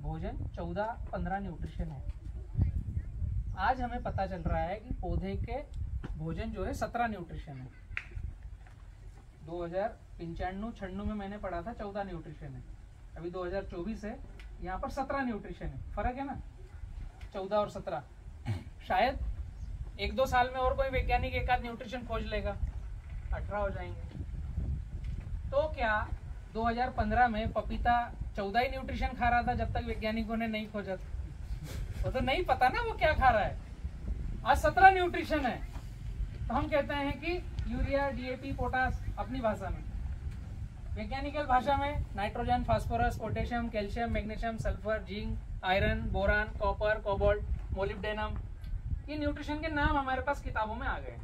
भोजन 14-15 न्यूट्रिशन है। आज हमें पता चल रहा है कि पौधे के भोजन जो है 17 न्यूट्रिशन है। 2095-96 में मैंने पढ़ा था 14 न्यूट्रिशन है, अभी 2024 है, यहाँ पर 17 न्यूट्रिशन है। फर्क है ना, 14 और 17। शायद 1-2 साल में और कोई वैज्ञानिक एक आध न्यूट्रिशन खोज लेगा, 18 हो जाएंगे। तो क्या 2015 में पपीता 14 ही न्यूट्रिशन खा रहा था जब तक वैज्ञानिकों ने नहीं खोजा था? वो तो नहीं पता ना वो क्या खा रहा है। आज 17 न्यूट्रिशन है, तो हम कहते हैं कि यूरिया, डीएपी, पोटास अपनी भाषा में। वैज्ञानिकल भाषा में nitrogen, phosphorus, potassium, calcium, magnesium, sulphur, zinc, iron, boron, copper, cobalt, molybdenum, ये न्यूट्रिशन के नाम हमारे पास किताबों में आ गए।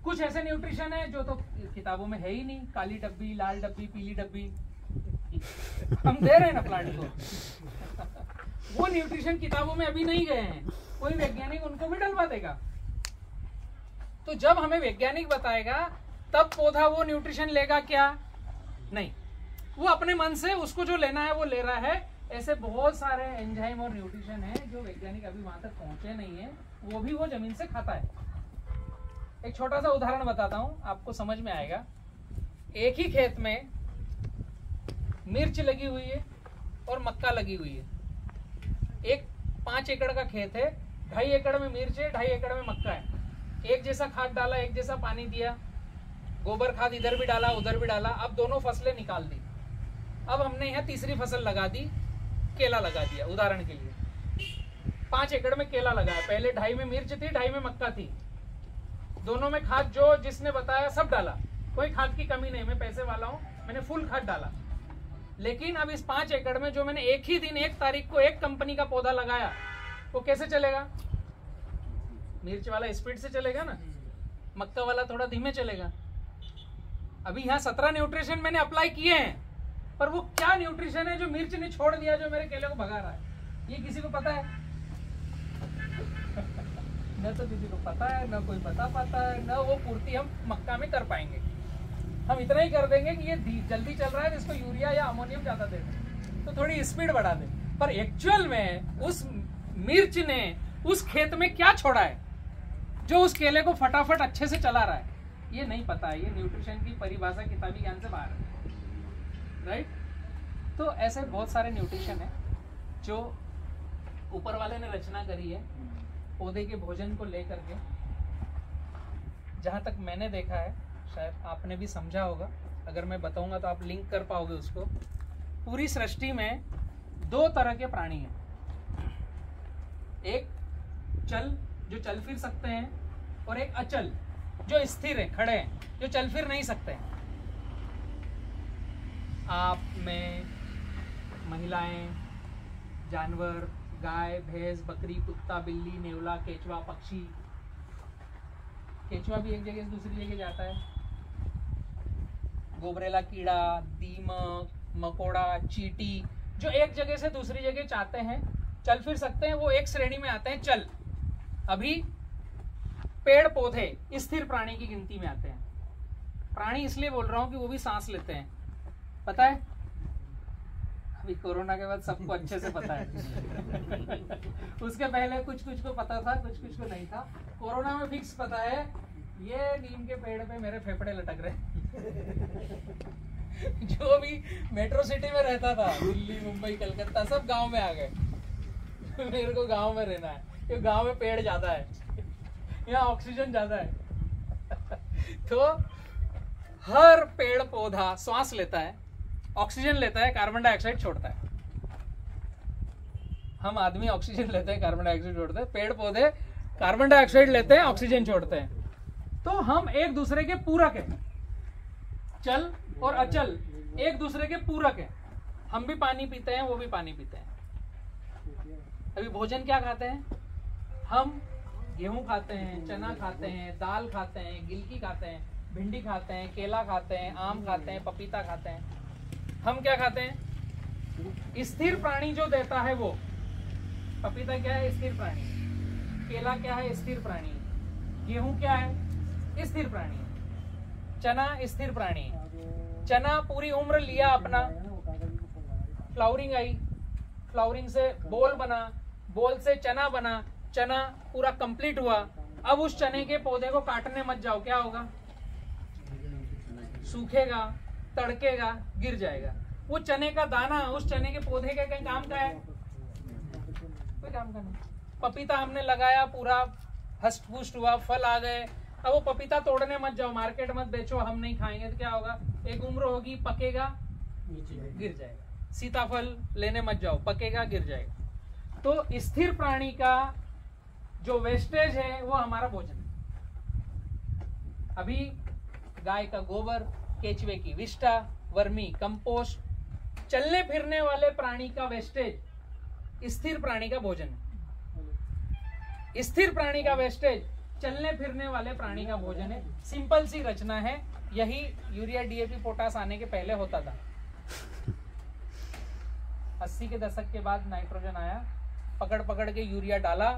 कुछ ऐसे न्यूट्रिशन है जो तो किताबों में है ही नहीं, काली डब्बी, लाल डब्बी, पीली डब्बी हम दे रहे हैं ना प्लांट को। वो न्यूट्रिशन किताबों में अभी नहीं गए हैं, कोई वैज्ञानिक उनको भी डलवा देगा। तो जब हमें वैज्ञानिक बताएगा तब पौधा वो न्यूट्रिशन लेगा क्या? नहीं, वो अपने मन से उसको जो लेना है वो ले रहा है। ऐसे बहुत सारे एंजाइम और न्यूट्रिशन है जो वैज्ञानिक अभी वहां तक पहुंचे नहीं है, वो भी वो जमीन से खाता है। एक छोटा सा उदाहरण बताता हूं, आपको समझ में आएगा। एक ही खेत में मिर्च लगी हुई है और मक्का लगी हुई है। एक 5 एकड़ का खेत है, 2.5 एकड़ में मिर्च है, 2.5 एकड़ में मक्का है। एक जैसा खाद डाला, एक जैसा पानी दिया, गोबर खाद इधर भी डाला उधर भी डाला, अब दोनों फसलें निकाल दी। अब हमने यहाँ तीसरी फसल लगा दी, केला लगा दिया उदाहरण के लिए। 5 एकड़ में केला लगाया, पहले 2.5 में मिर्च थी, 2.5 में मक्का थी। दोनों में खाद जो जिसने बताया सब डाला, कोई खाद की कमी नहीं, मैं पैसे वाला हूँ, मैंने फुल खाद डाला। लेकिन अब इस 5 एकड़ में जो मैंने एक ही दिन 1 तारीख को एक कंपनी का पौधा लगाया, वो कैसे चलेगा? मिर्च वाला स्पीड से चलेगा ना, मक्का वाला थोड़ा धीमे चलेगा। अभी यहाँ 17 न्यूट्रिशन मैंने अप्लाई किए हैं, पर वो क्या न्यूट्रिशन है जो मिर्च ने छोड़ दिया, जो मेरे केले को भगा रहा है? ये किसी को पता है? न तो किसी को पता है, न कोई बता पाता है, न वो पूर्ति हम मक्का में कर पाएंगे। हम इतना ही कर देंगे कि ये जल्दी चल रहा है, इसको यूरिया या अमोनियम ज्यादा दे दें, तो थोड़ी स्पीड बढ़ा दें। पर एक्चुअल में उस मिर्च ने उस खेत में क्या छोड़ा है जो उस केले को फटाफट अच्छे से चला रहा है? ये नहीं पता है। ये न्यूट्रिशन की परिभाषा किताबी ज्ञान से बाहर है, राइट? तो ऐसे बहुत सारे न्यूट्रिशन है जो ऊपर वाले ने रचना करी है पौधे के भोजन को लेकर के। जहां तक मैंने देखा है, शायद आपने भी समझा होगा, अगर मैं बताऊंगा तो आप लिंक कर पाओगे उसको। पूरी सृष्टि में 2 तरह के प्राणी हैं, एक चल जो चल फिर सकते हैं, और एक अचल जो स्थिर है, खड़े हैं, जो चल फिर नहीं सकते हैं। आप, मैं, महिलाएं, जानवर, गाय, भैंस, बकरी, कुत्ता, बिल्ली, नेवला, केचुआ, पक्षी। केचुआ भी एक जगह से दूसरी जगह जाता है। गोबरेला कीड़ा, दीमक, मकोड़ा, चींटी, जो एक जगह से दूसरी जगह चाहते हैं, चल फिर सकते हैं, वो एक श्रेणी में आते हैं, चल। अभी पेड़ पौधे स्थिर प्राणी की गिनती में आते हैं। प्राणी इसलिए बोल रहा हूं कि वो भी सांस लेते हैं, पता है? अभी कोरोना के बाद सबको अच्छे से पता है। उसके पहले कुछ कुछ को पता था, कुछ कुछ को नहीं था। कोरोना में फिक्स पता है, ये नीम के पेड़ पे मेरे फेफड़े लटक रहे। जो भी मेट्रो सिटी में रहता था, दिल्ली, मुंबई, कलकत्ता, सब गांव में आ गए। मेरे को गांव में रहना है, क्योंकि गांव में पेड़ ज्यादा है, यहाँ ऑक्सीजन ज्यादा है। तो हर पेड़ पौधा श्वास लेता है, ऑक्सीजन लेता है, कार्बन डाइऑक्साइड छोड़ता है। हम आदमी ऑक्सीजन लेते हैं, कार्बन डाइऑक्साइड छोड़ते हैं, पेड़ पौधे कार्बन डाइऑक्साइड लेते हैं, ऑक्सीजन छोड़ते हैं। तो हम एक दूसरे के पूरक हैं, चल और अचल एक दूसरे के पूरक हैं। हम भी पानी पीते हैं, वो भी पानी पीते हैं। अभी भोजन क्या खाते हैं हम? गेहूं खाते हैं, चना खाते हैं, दाल खाते हैं, गिलकी खाते हैं, भिंडी खाते हैं, केला खाते हैं, आम खाते हैं, पपीता खाते हैं। हम क्या खाते हैं? स्थिर प्राणी जो देता है वो। पपीता क्या है? स्थिर प्राणी। केला क्या है? स्थिर प्राणी है। गेहूं क्या है? स्थिर प्राणी है। चना स्थिर प्राणी है। चना पूरी उम्र लिया अपना, फ्लावरिंग आई, फ्लावरिंग से बोल बना, बोल से चना बना, चना पूरा कंप्लीट हुआ। अब उस चने के पौधे को काटने मत जाओ, क्या होगा? सूखेगा, तड़केगा, गिर जाएगा। वो चने का दाना उस चने के पौधे के कहीं काम का है? कोई काम का नहीं। पपीता हमने लगाया, पूरा हष्ट पुष्ट हुआ, फल आ गए। अब वो पपीता तोड़ने मत जाओ, मार्केट मत बेचो, हम नहीं खाएंगे, तो क्या होगा? एक उम्र होगी, पकेगा, गिर जाएगा। सीताफल लेने मत जाओ, पकेगा, गिर जाएगा। तो स्थिर प्राणी का जो वेस्टेज है वो हमारा भोजन है। अभी गाय का गोबर, केचुए की विष्ठा, वर्मी कंपोस्ट, चलने फिरने वाले प्राणी का वेस्टेज स्थिर प्राणी का भोजन है। स्थिर प्राणी का वेस्टेज चलने फिरने वाले प्राणी का भोजन है। सिंपल सी रचना है। यही यूरिया, डीएपी, पोटास आने के पहले होता था। 80 के दशक के बाद नाइट्रोजन आया, पकड़ पकड़ के यूरिया डाला,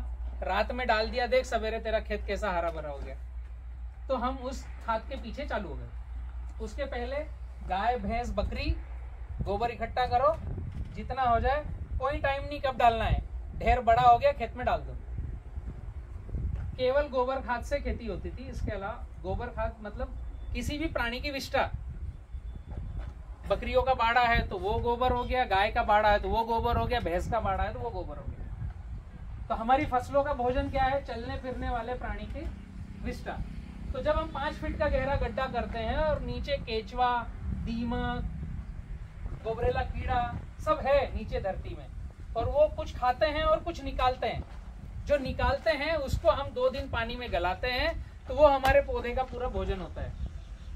रात में डाल दिया, देख सवेरे तेरा खेत कैसा हरा भरा हो गया। तो हम उस खाद के पीछे चालू हो गए। उसके पहले गाय, भैंस, बकरी, गोबर इकट्ठा करो, जितना हो जाए, कोई टाइम नहीं कब डालना है, ढेर बड़ा हो गया खेत में डाल दो। केवल गोबर खाद से खेती होती थी। इसके अलावा गोबर खाद मतलब किसी भी प्राणी की विष्ठा, बकरियों का बाड़ा है तो वो गोबर हो गया, गाय का बाड़ा है तो वो गोबर हो गया, भैंस का बाड़ा है तो वो गोबर हो गया। तो हमारी फसलों का भोजन क्या है? चलने फिरने वाले प्राणी की विष्ठा। तो जब हम 5 फीट का गहरा गड्ढा करते हैं और नीचे केचवा, दीमक, गोबरेला कीड़ा सब है नीचे धरती में, और वो कुछ खाते हैं और कुछ निकालते हैं। जो निकालते हैं उसको हम 2 दिन पानी में गलाते हैं, तो वो हमारे पौधे का पूरा भोजन होता है।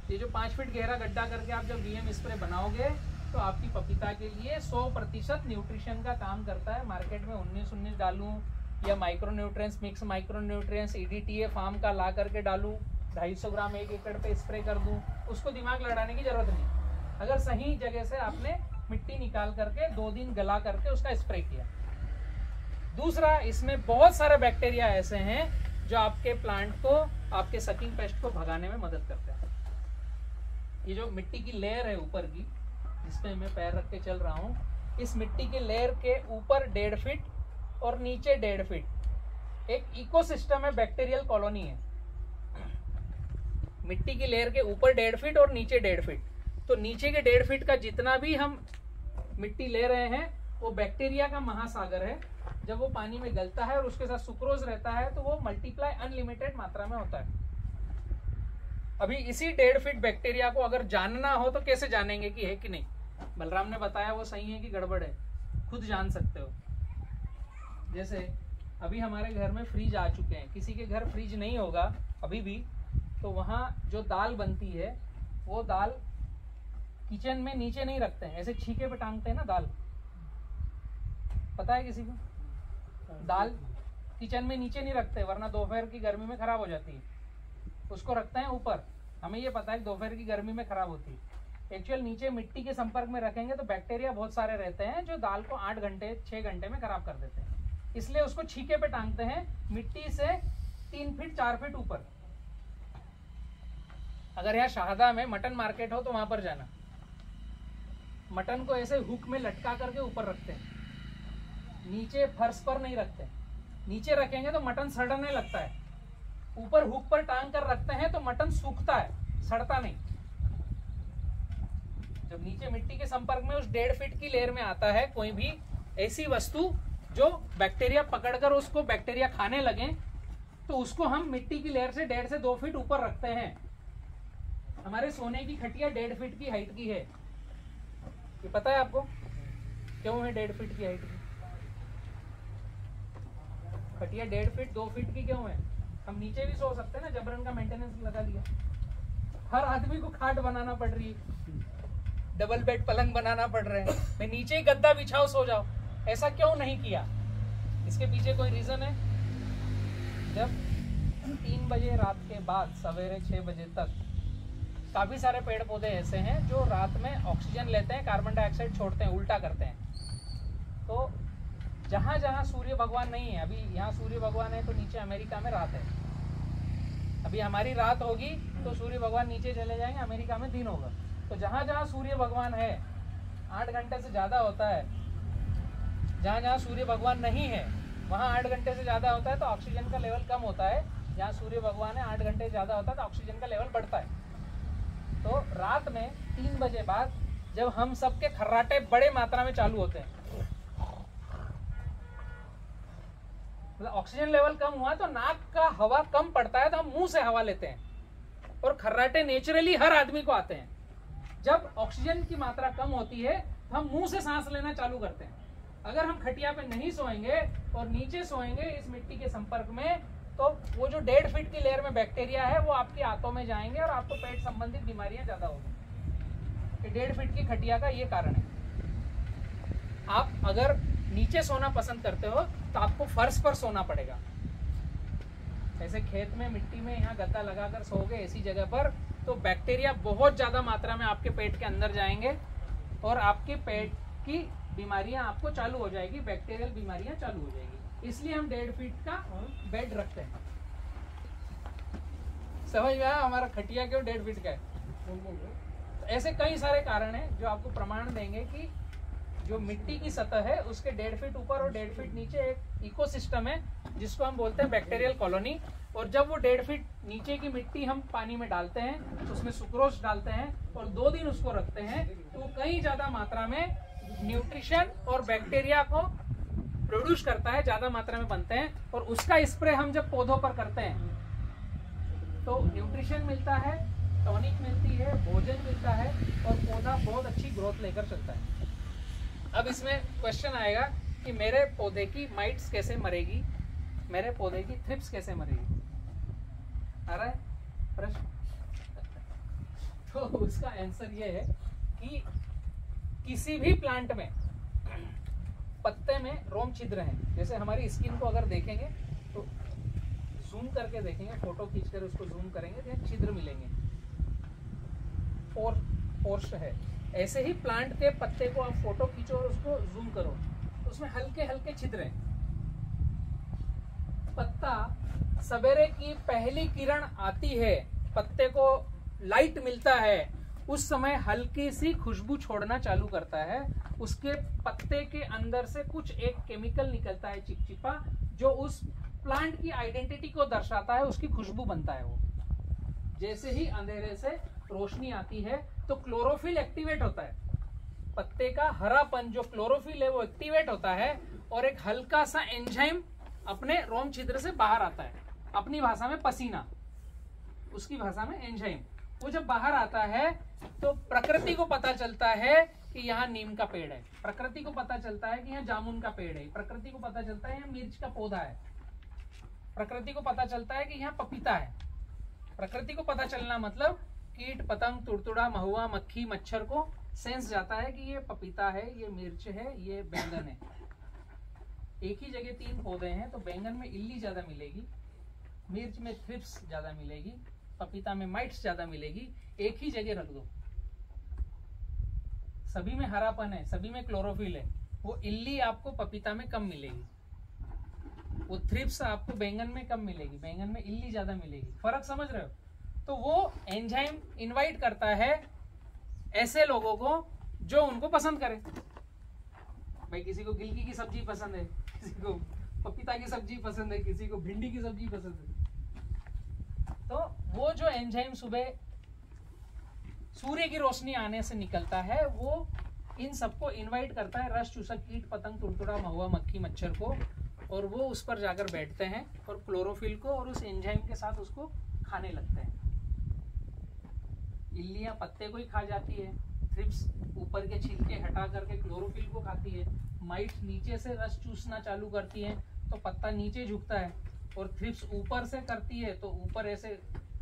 ये जो 5 फीट गहरा गड्ढा करके आप जब वीएम स्प्रे बनाओगे तो आपकी पपीता के लिए 100% न्यूट्रिशन का काम करता है। मार्केट में 19 डालूं या micronutrients, mix micronutrients, EDTA form का ला करके डालूं, 250 ग्राम 1 एकड़ पे स्प्रे कर दूं, उसको दिमाग लड़ाने की जरूरत नहीं। अगर सही जगह से आपने मिट्टी निकाल करके 2 दिन गला करके उसका स्प्रे किया। दूसरा, इसमें बहुत सारे बैक्टीरिया ऐसे हैं जो आपके प्लांट को, आपके सकिंग पेस्ट को भगाने में मदद करते हैं। ये जो मिट्टी की लेयर है ऊपर की, जिसपे मैं पैर रख के चल रहा हूँ, इस मिट्टी की लेयर के ऊपर 1.5 फीट और नीचे 1.5 फीट एक इकोसिस्टम है, बैक्टीरियल कॉलोनी है। मिट्टी की लेयर के ऊपर 1.5 फीट और नीचे 1.5 फीट। तो नीचे के 1.5 फीट का जितना भी हम मिट्टी ले रहे हैं वो बैक्टीरिया का महासागर है। जब वो पानी में गलता है और उसके साथ सुक्रोज रहता है तो वो मल्टीप्लाई अनलिमिटेड मात्रा में होता है। अभी इसी 1.5 फीट बैक्टीरिया को अगर जानना हो तो कैसे जानेंगे कि है कि नहीं? बलराम ने बताया वो सही है कि गड़बड़ है, खुद जान सकते हो। जैसे अभी हमारे घर में फ्रिज आ चुके हैं, किसी के घर फ्रिज नहीं होगा अभी भी, तो वहाँ जो दाल बनती है वो दाल किचन में नीचे नहीं रखते हैं, ऐसे छीके पे टांगते हैं ना दाल, पता है किसी को? दाल किचन में नीचे नहीं रखते वरना दोपहर की गर्मी में खराब हो जाती है, उसको रखते हैं ऊपर। हमें ये पता है कि दोपहर की गर्मी में खराब होती है। एक्चुअल नीचे मिट्टी के संपर्क में रखेंगे तो बैक्टीरिया बहुत सारे रहते हैं जो दाल को 8 घंटे 6 घंटे में खराब कर देते हैं, इसलिए उसको छीके पे टांगते हैं मिट्टी से 3 फीट 4 फीट ऊपर। अगर यहाँ शाहदा में मटन मार्केट हो तो वहां पर जाना, मटन को ऐसे हुक में लटका करके ऊपर रखते हैं, नीचे फर्श पर नहीं रखते। नीचे रखेंगे तो मटन सड़ने लगता है, ऊपर हुक पर टांग कर रखते हैं तो मटन सूखता है, सड़ता नहीं। जब नीचे मिट्टी के संपर्क में उस 1.5 फीट की लेयर में आता है कोई भी ऐसी वस्तु जो बैक्टीरिया पकड़कर उसको बैक्टीरिया खाने लगे, तो उसको हम मिट्टी की लेयर से 1.5 से 2 फीट ऊपर रखते हैं। हमारे सोने की खटिया 1.5 फीट की हाइट की है, ये पता है आपको क्यों है 1.5 फीट की हाइट की? खटिया 1.5 फीट 2 फीट की क्यों है? हम नीचे भी सो सकते हैं ना, जबरन का मेंटेनेंस लगा दिया। हर आदमी को खाट बनाना पड़ रही है, डबल बेड पलंग बनाना पड़ रहे हैं, मैं नीचे ही गद्दा बिछाओ सो जाओ, ऐसा क्यों नहीं किया? इसके पीछे कोई रीजन है? जब 3 बजे रात के बाद सवेरे 6 बजे तक काफी सारे पेड़ पौधे ऐसे हैं जो रात में ऑक्सीजन लेते हैं, कार्बन डाइऑक्साइड छोड़ते हैं, उल्टा करते हैं। तो जहाँ जहाँ सूर्य भगवान नहीं है, अभी यहाँ सूर्य भगवान है तो नीचे अमेरिका में रात है, अभी हमारी रात होगी तो सूर्य भगवान नीचे चले जाएंगे, अमेरिका में दिन होगा। तो जहाँ जहाँ सूर्य भगवान है 8 घंटे से ज़्यादा होता है, जहाँ जहाँ सूर्य भगवान नहीं है वहाँ 8 घंटे से ज़्यादा होता है तो ऑक्सीजन का लेवल कम होता है। जहाँ सूर्य भगवान है 8 घंटे से ज़्यादा होता है तो ऑक्सीजन का लेवल बढ़ता है। तो रात में 3 बजे बाद जब हम सबके खर्राटे बड़े मात्रा में चालू होते हैं, मतलब ऑक्सीजन लेवल कम हुआ तो नाक का हवा कम पड़ता है तो हम मुंह से हवा लेते हैं, और खर्राटे नेचुरली हर आदमी को आते हैं। जब ऑक्सीजन की मात्रा कम होती है तो हम मुंह से सांस लेना चालू करते हैं। अगर हम खटिया पे नहीं सोएंगे और नीचे सोएंगे इस मिट्टी के संपर्क में, तो वो जो 1.5 फीट की लेयर में बैक्टीरिया है वो आपकी आंतों में जाएंगे और आपको पेट संबंधित बीमारियां ज्यादा होगी। 1.5 फीट की खटिया का ये कारण है। आप अगर नीचे सोना पसंद करते हो तो आपको फर्श पर सोना पड़ेगा। ऐसे खेत में मिट्टी में यहाँ गद्दा लगाकर सोओगे ऐसी जगह पर, तो बैक्टीरिया बहुत ज्यादा मात्रा में आपके पेट के अंदर जाएंगे और आपके पेट की बीमारियां आपको चालू हो जाएगी, बैक्टीरियल बीमारियां चालू हो जाएगी। इसलिए हम 1.5 फीट का बेड रखते हैं। समझ में आया हमारा खटिया क्यों 1.5 फीट का है? तो ऐसे कई सारे कारण हैं जो आपको प्रमाण देंगे कि जो मिट्टी की सतह है उसके 1.5 फीट ऊपर और 1.5 फीट नीचे एक इकोसिस्टम है जिसको हम बोलते हैं बैक्टीरियल कॉलोनी। और जब वो 1.5 फीट नीचे की मिट्टी हम पानी में डालते हैं, उसमें सुक्रोज डालते हैं और 2 दिन उसको रखते हैं, तो कई ज्यादा मात्रा में न्यूट्रिशन और बैक्टीरिया को प्रोड्यूस करता है, ज्यादा मात्रा में बनते हैं। और उसका स्प्रे हम जब पौधों पर करते हैं तो न्यूट्रिशन मिलता है, टॉनिक मिलती है, भोजन मिलता है और पौधा बहुत अच्छी ग्रोथ लेकर चलता है। अब इसमें क्वेश्चन आएगा कि मेरे पौधे की माइट्स कैसे मरेगी, मेरे पौधे की थ्रिप्स कैसे मरेगी, आ रहा है प्रश्न? तो उसका आंसर ये है कि किसी भी प्लांट में पत्ते में रोम छिद्र हैं। जैसे हमारी स्किन को अगर देखेंगे तो जूम करके देखेंगे, फोटो खींचकर उसको जूम करेंगे तो छिद्र मिलेंगे, पोर्स है। ऐसे ही प्लांट के पत्ते को आप फोटो खींचो और उसको जूम करो तो उसमें हल्के हल्के छिद्र हैं। पत्ता सवेरे की पहली किरण आती है, पत्ते को लाइट मिलता है, उस समय हल्की सी खुशबू छोड़ना चालू करता है। उसके पत्ते के अंदर से कुछ एक केमिकल निकलता है चिपचिपा, जो उस प्लांट की आइडेंटिटी को दर्शाता है, उसकी खुशबू बनता है वो। जैसे ही अंधेरे से रोशनी आती है तो क्लोरोफिल एक्टिवेट होता है, पत्ते का हरापन जो क्लोरोफिल है वो एक्टिवेट होता है और एक हल्का सा एंजाइम अपने रोम छिद्र से बाहर आता है। अपनी भाषा में पसीना, उसकी भाषा में एंजाइम। वो जब बाहर आता है तो प्रकृति को पता चलता है कि यहाँ नीम का पेड़ है, प्रकृति को पता चलता है कि यहाँ जामुन का पेड़ है, प्रकृति को पता चलता है यहाँ मिर्च का पौधा है, प्रकृति को पता चलता है कि यहाँ पपीता है। प्रकृति को पता चलना मतलब कीट पतंग तुड़तुड़ा महुआ मक्खी मच्छर को सेंस जाता है कि ये पपीता है, ये मिर्च है, ये बैंगन है। एक ही जगह 3 पौधे हैं तो बैंगन में इल्ली ज्यादा मिलेगी, मिर्च में थ्रिप्स ज्यादा मिलेगी, पपीता में माइट्स ज्यादा मिलेगी। एक ही जगह रख दो, सभी में हरापन है, सभी में क्लोरोफिल है। वो इल्ली आपको पपीता में कम मिलेगी, वो थ्रिप्स आपको बैंगन में कम मिलेगी, बैंगन में इल्ली ज्यादा मिलेगी। फर्क समझ रहे हो? तो वो एंजाइम इनवाइट करता है ऐसे लोगों को जो उनको पसंद करे। भाई किसी को गिलकी की सब्जी पसंद है, किसी को पपीता की सब्जी पसंद है, किसी को भिंडी की सब्जी पसंद है। तो वो जो एंजाइम सुबह सूर्य की रोशनी आने से निकलता है वो इन सबको इनवाइट करता है, रस चूसक कीट पतंग तुड़तुड़ा महुआ मक्खी मच्छर को, और वो उस पर जाकर बैठते हैं और क्लोरोफिल को और उस एंजाइम के साथ उसको खाने लगते हैं। इल्लियां पत्ते को ही खा जाती है, थ्रिप्स ऊपर के छिलके हटा करके क्लोरोफिल को खाती है, माइट्स नीचे से रस चूसना चालू करती है तो पत्ता नीचे झुकता है, और थ्रिप्स ऊपर से करती है तो ऊपर ऐसे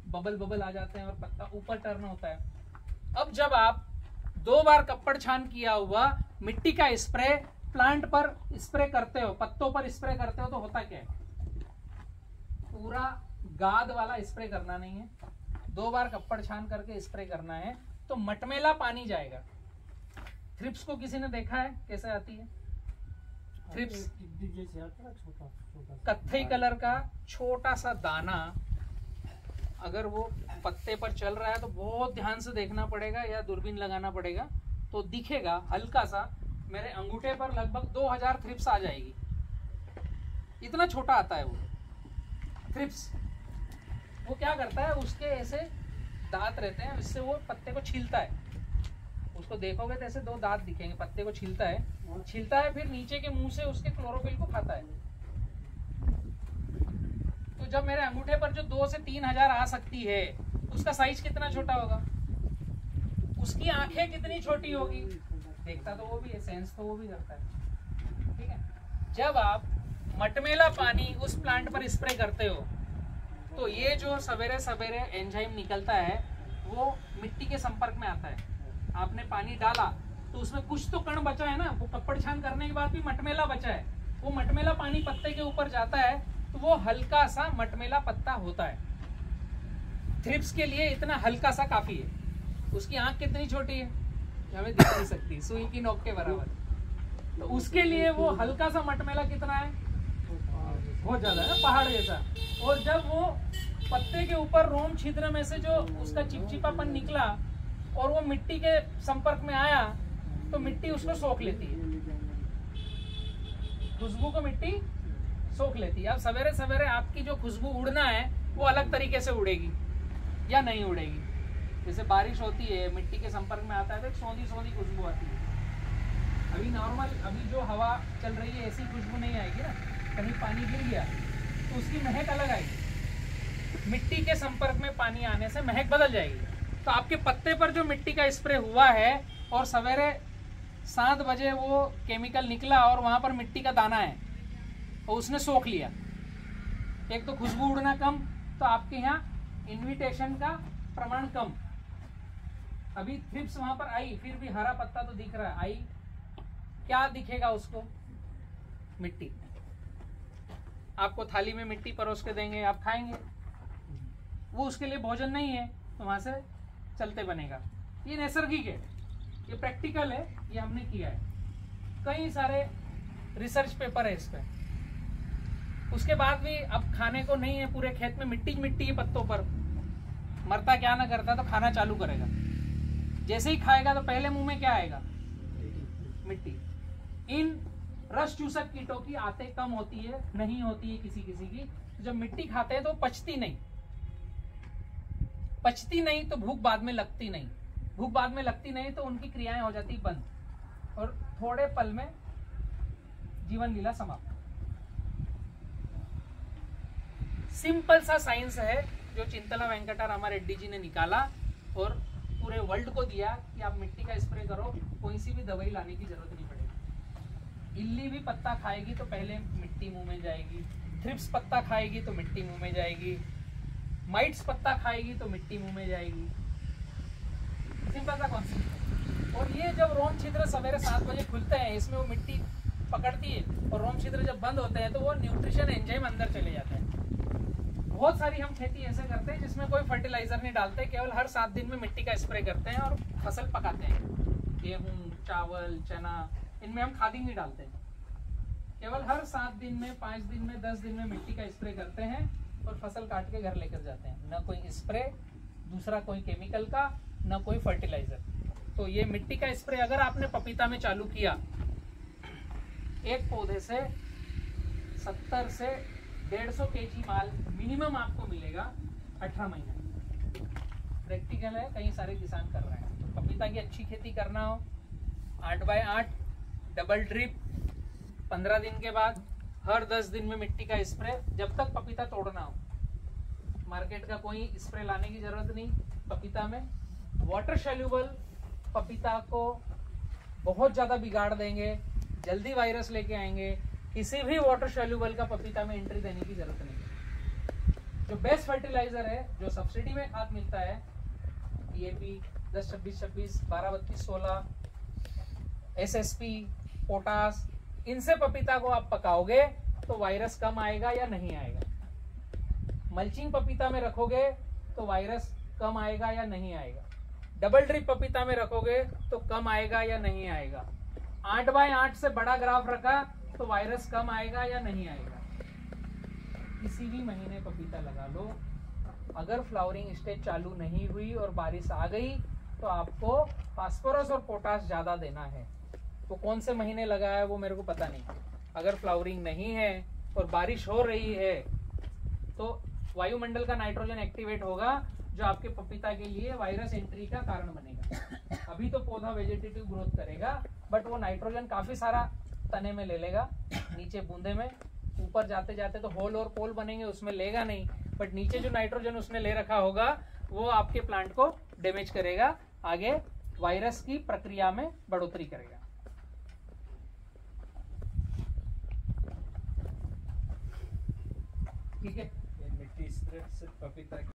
बबल आ जाते हैं और पत्ता ऊपर टर्न होता है। अब जब आप 2 बार कप्पड़ छान किया हुआ मिट्टी का स्प्रे प्लांट पर स्प्रे करते हो, पत्तों पर स्प्रे करते हो, तो होता क्या है? पूरा गाद वाला स्प्रे करना नहीं है, 2 बार कप्पड़ छान करके स्प्रे करना है तो मटमेला पानी जाएगा। थ्रिप्स को किसी ने देखा है कैसे आती है? थ्रिप्स। जैसे आता है छोटा छोटा कत्थई कलर का छोटा सा दाना अगर वो पत्ते पर चल रहा है तो बहुत ध्यान से देखना पड़ेगा या दूरबीन लगाना पड़ेगा, तो दिखेगा हल्का सा। मेरे अंगूठे पर लगभग 2000 थ्रिप्स आ जाएगी, इतना छोटा आता है वो थ्रिप्स। वो क्या करता है, उसके ऐसे दांत रहते हैं, इससे वो पत्ते को छीलता है। उसको देखोगे तो ऐसे 2 दांत दिखेंगे, पत्ते को छीलता है, फिर नीचे के मुंह से उसके क्लोरोफिल को खाता है। तो जब मेरे अंगूठे पर जो 2 से 3000 आ सकती है, उसका साइज कितना छोटा होगा, उसकी आंखें कितनी छोटी होगी। देखता तो वो भी है, सेंस तो वो भी करता है, ठीक है। जब आप मटमेला पानी उस प्लांट पर स्प्रे करते हो तो ये जो सवेरे सवेरे एंजाइम निकलता है वो मिट्टी के संपर्क में आता है। आपने पानी डाला तो उसमें कुछ तो कण बचा है ना, वो पकड़ छान करने के बाद भी मटमेला बचा है। वो मटमेला पानी पत्ते के ऊपर जाता है तो वो हल्का सा मटमेला पत्ता होता है। थ्रिप्स के लिए इतना हल्का सा काफी है। उसकी आंख कितनी छोटी है, हमें दिख नहीं सकती, सुई की नोक के बराबर। तो उसके लिए वो हल्का सा मटमेला कितना है, बहुत ज्यादा है, पहाड़ जैसा। और जब वो पत्ते के ऊपर रोम छिद्र में से जो उसका चिपचिपापन निकला और वो मिट्टी के संपर्क में आया तो मिट्टी उसको सोख लेती है, खुशबू को मिट्टी सोख लेती है। अब सवेरे सवेरे आपकी जो खुशबू उड़ना है वो अलग तरीके से उड़ेगी या नहीं उड़ेगी। जैसे बारिश होती है, मिट्टी के संपर्क में आता है तो एक सौंधी सौंधी खुशबू आती है। अभी नॉर्मल अभी जो हवा चल रही है ऐसी खुशबू नहीं आएगी ना, कहीं पानी गिर गया तो उसकी महक अलग आएगी। मिट्टी के संपर्क में पानी आने से महक बदल जाएगी। तो आपके पत्ते पर जो मिट्टी का स्प्रे हुआ है और सवेरे 7 बजे वो केमिकल निकला और वहां पर मिट्टी का दाना है और उसने सोख लिया, एक तो खुशबू उड़ना कम, तो आपके यहाँ इन्विटेशन का प्रमाण कम। अभी थ्रिप्स वहां पर आई, फिर भी हरा पत्ता तो दिख रहा है, आई क्या दिखेगा उसको, मिट्टी। आपको थाली में मिट्टी परोस के देंगे, आप खाएंगे, वो उसके लिए भोजन नहीं है, तो वहां से चलते बनेगा। ये नैसर्गिक है, ये प्रैक्टिकल है, ये हमने किया है, कई सारे रिसर्च पेपर है इस पे। उसके बाद भी अब खाने को नहीं है, पूरे खेत में मिट्टी मिट्टी है पत्तों पर, मरता क्या ना करता तो खाना चालू करेगा। जैसे ही खाएगा तो पहले मुंह में क्या आएगा, मिट्टी। इन रस चूसक कीटों की आंतें कम होती है, नहीं होती है किसी किसी की। जब मिट्टी खाते हैं तो पचती नहीं तो भूख बाद में लगती नहीं, भूख बाद में लगती नहीं तो उनकी क्रियाएं हो जाती बंद और थोड़े पल में जीवन लीला समाप्त। सिंपल सा साइंस है जो चिंतला वेंकटा रामा रेड्डी जी ने निकाला और पूरे वर्ल्ड को दिया कि आप मिट्टी का स्प्रे करो, कोई सी भी दवाई लाने की जरूरत नहीं पड़ेगी। इल्ली भी पत्ता खाएगी तो पहले मिट्टी मुंह में जाएगी, थ्रिप्स पत्ता खाएगी तो मिट्टी मुंह में जाएगी, माइट्स पत्ता खाएगी तो मिट्टी मुंह में जाएगी। सिंपल सा कॉन्सेप्ट। और ये जब रोम छिद्र सवेरे 7 बजे खुलते हैं, इसमें वो मिट्टी पकड़ती है और रोम छिद्र जब बंद होते हैं तो वो न्यूट्रिशन एंजाइम अंदर चले जाते हैं। बहुत सारी हम खेती ऐसे करते हैं जिसमें कोई फर्टिलाइजर नहीं डालते, केवल हर 7 दिन में मिट्टी का स्प्रे करते हैं और फसल पकाते हैं। गेहूं, चावल, चना, इनमें हम खाद ही नहीं डालते हैं। केवल हर 7 दिन में, 5 दिन में, 10 दिन में मिट्टी का स्प्रे करते हैं और फसल काट के घर लेकर जाते हैं। न कोई स्प्रे, दूसरा कोई केमिकल का, न कोई फर्टिलाइजर। तो ये मिट्टी का स्प्रे अगर आपने पपीता में चालू किया, एक पौधे से 70 से 150 kg माल मिनिमम आपको मिलेगा 18 महीने। प्रैक्टिकल है, कई सारे किसान कर रहे हैं। पपीता की अच्छी खेती करना हो, 8x8 डबल ड्रिप, 15 दिन के बाद हर 10 दिन में मिट्टी का स्प्रे, जब तक पपीता तोड़ना हो। मार्केट का कोई स्प्रे लाने की जरूरत नहीं। पपीता में वाटर सोल्यूबल पपीता को बहुत ज्यादा बिगाड़ देंगे, जल्दी वायरस लेके आएंगे। किसी भी वाटर सोल्यूबल का पपीता में एंट्री देने की जरूरत नहीं। जो बेस्ट फर्टिलाइजर है, जो सब्सिडी में खाद मिलता है, DAP 10-26-26, 12-32-16, SSP, पोटास, इनसे पपीता को आप पकाओगे तो वायरस कम आएगा या नहीं आएगा। मल्चिंग पपीता में रखोगे तो वायरस कम आएगा या नहीं आएगा। डबल ड्रिप पपीता में रखोगे तो कम आएगा या नहीं आएगा। 8x8 से बड़ा ग्राफ रखा तो वायरस कम आएगा या नहीं आएगा? किसी भी महीने पपीता लगा लो, अगर फ्लावरिंग स्टेज चालू नहीं हुई और बारिश आ गई तो आपको फास्फोरस और पोटाश ज़्यादा देना है। तो कौन से महीने लगा है वो मेरे को पता नहीं। अगर फ्लावरिंग नहीं है और बारिश हो रही है तो वायुमंडल का नाइट्रोजन एक्टिवेट होगा, जो आपके पपीता के लिए वायरस एंट्री का कारण बनेगा। अभी तो पौधा वेजिटेटिव ग्रोथ करेगा, बट वो नाइट्रोजन काफी सारा तने में ले लेगा, नीचे बूंदे में, ऊपर जाते जाते तो होल और पोल बनेंगे, उसमें लेगा नहीं, बट नीचे जो नाइट्रोजन उसने ले रखा होगा वो आपके प्लांट को डैमेज करेगा, आगे वायरस की प्रक्रिया में बढ़ोतरी करेगा। ठीक है, ये मिट्टी स्प्रेड से पपीता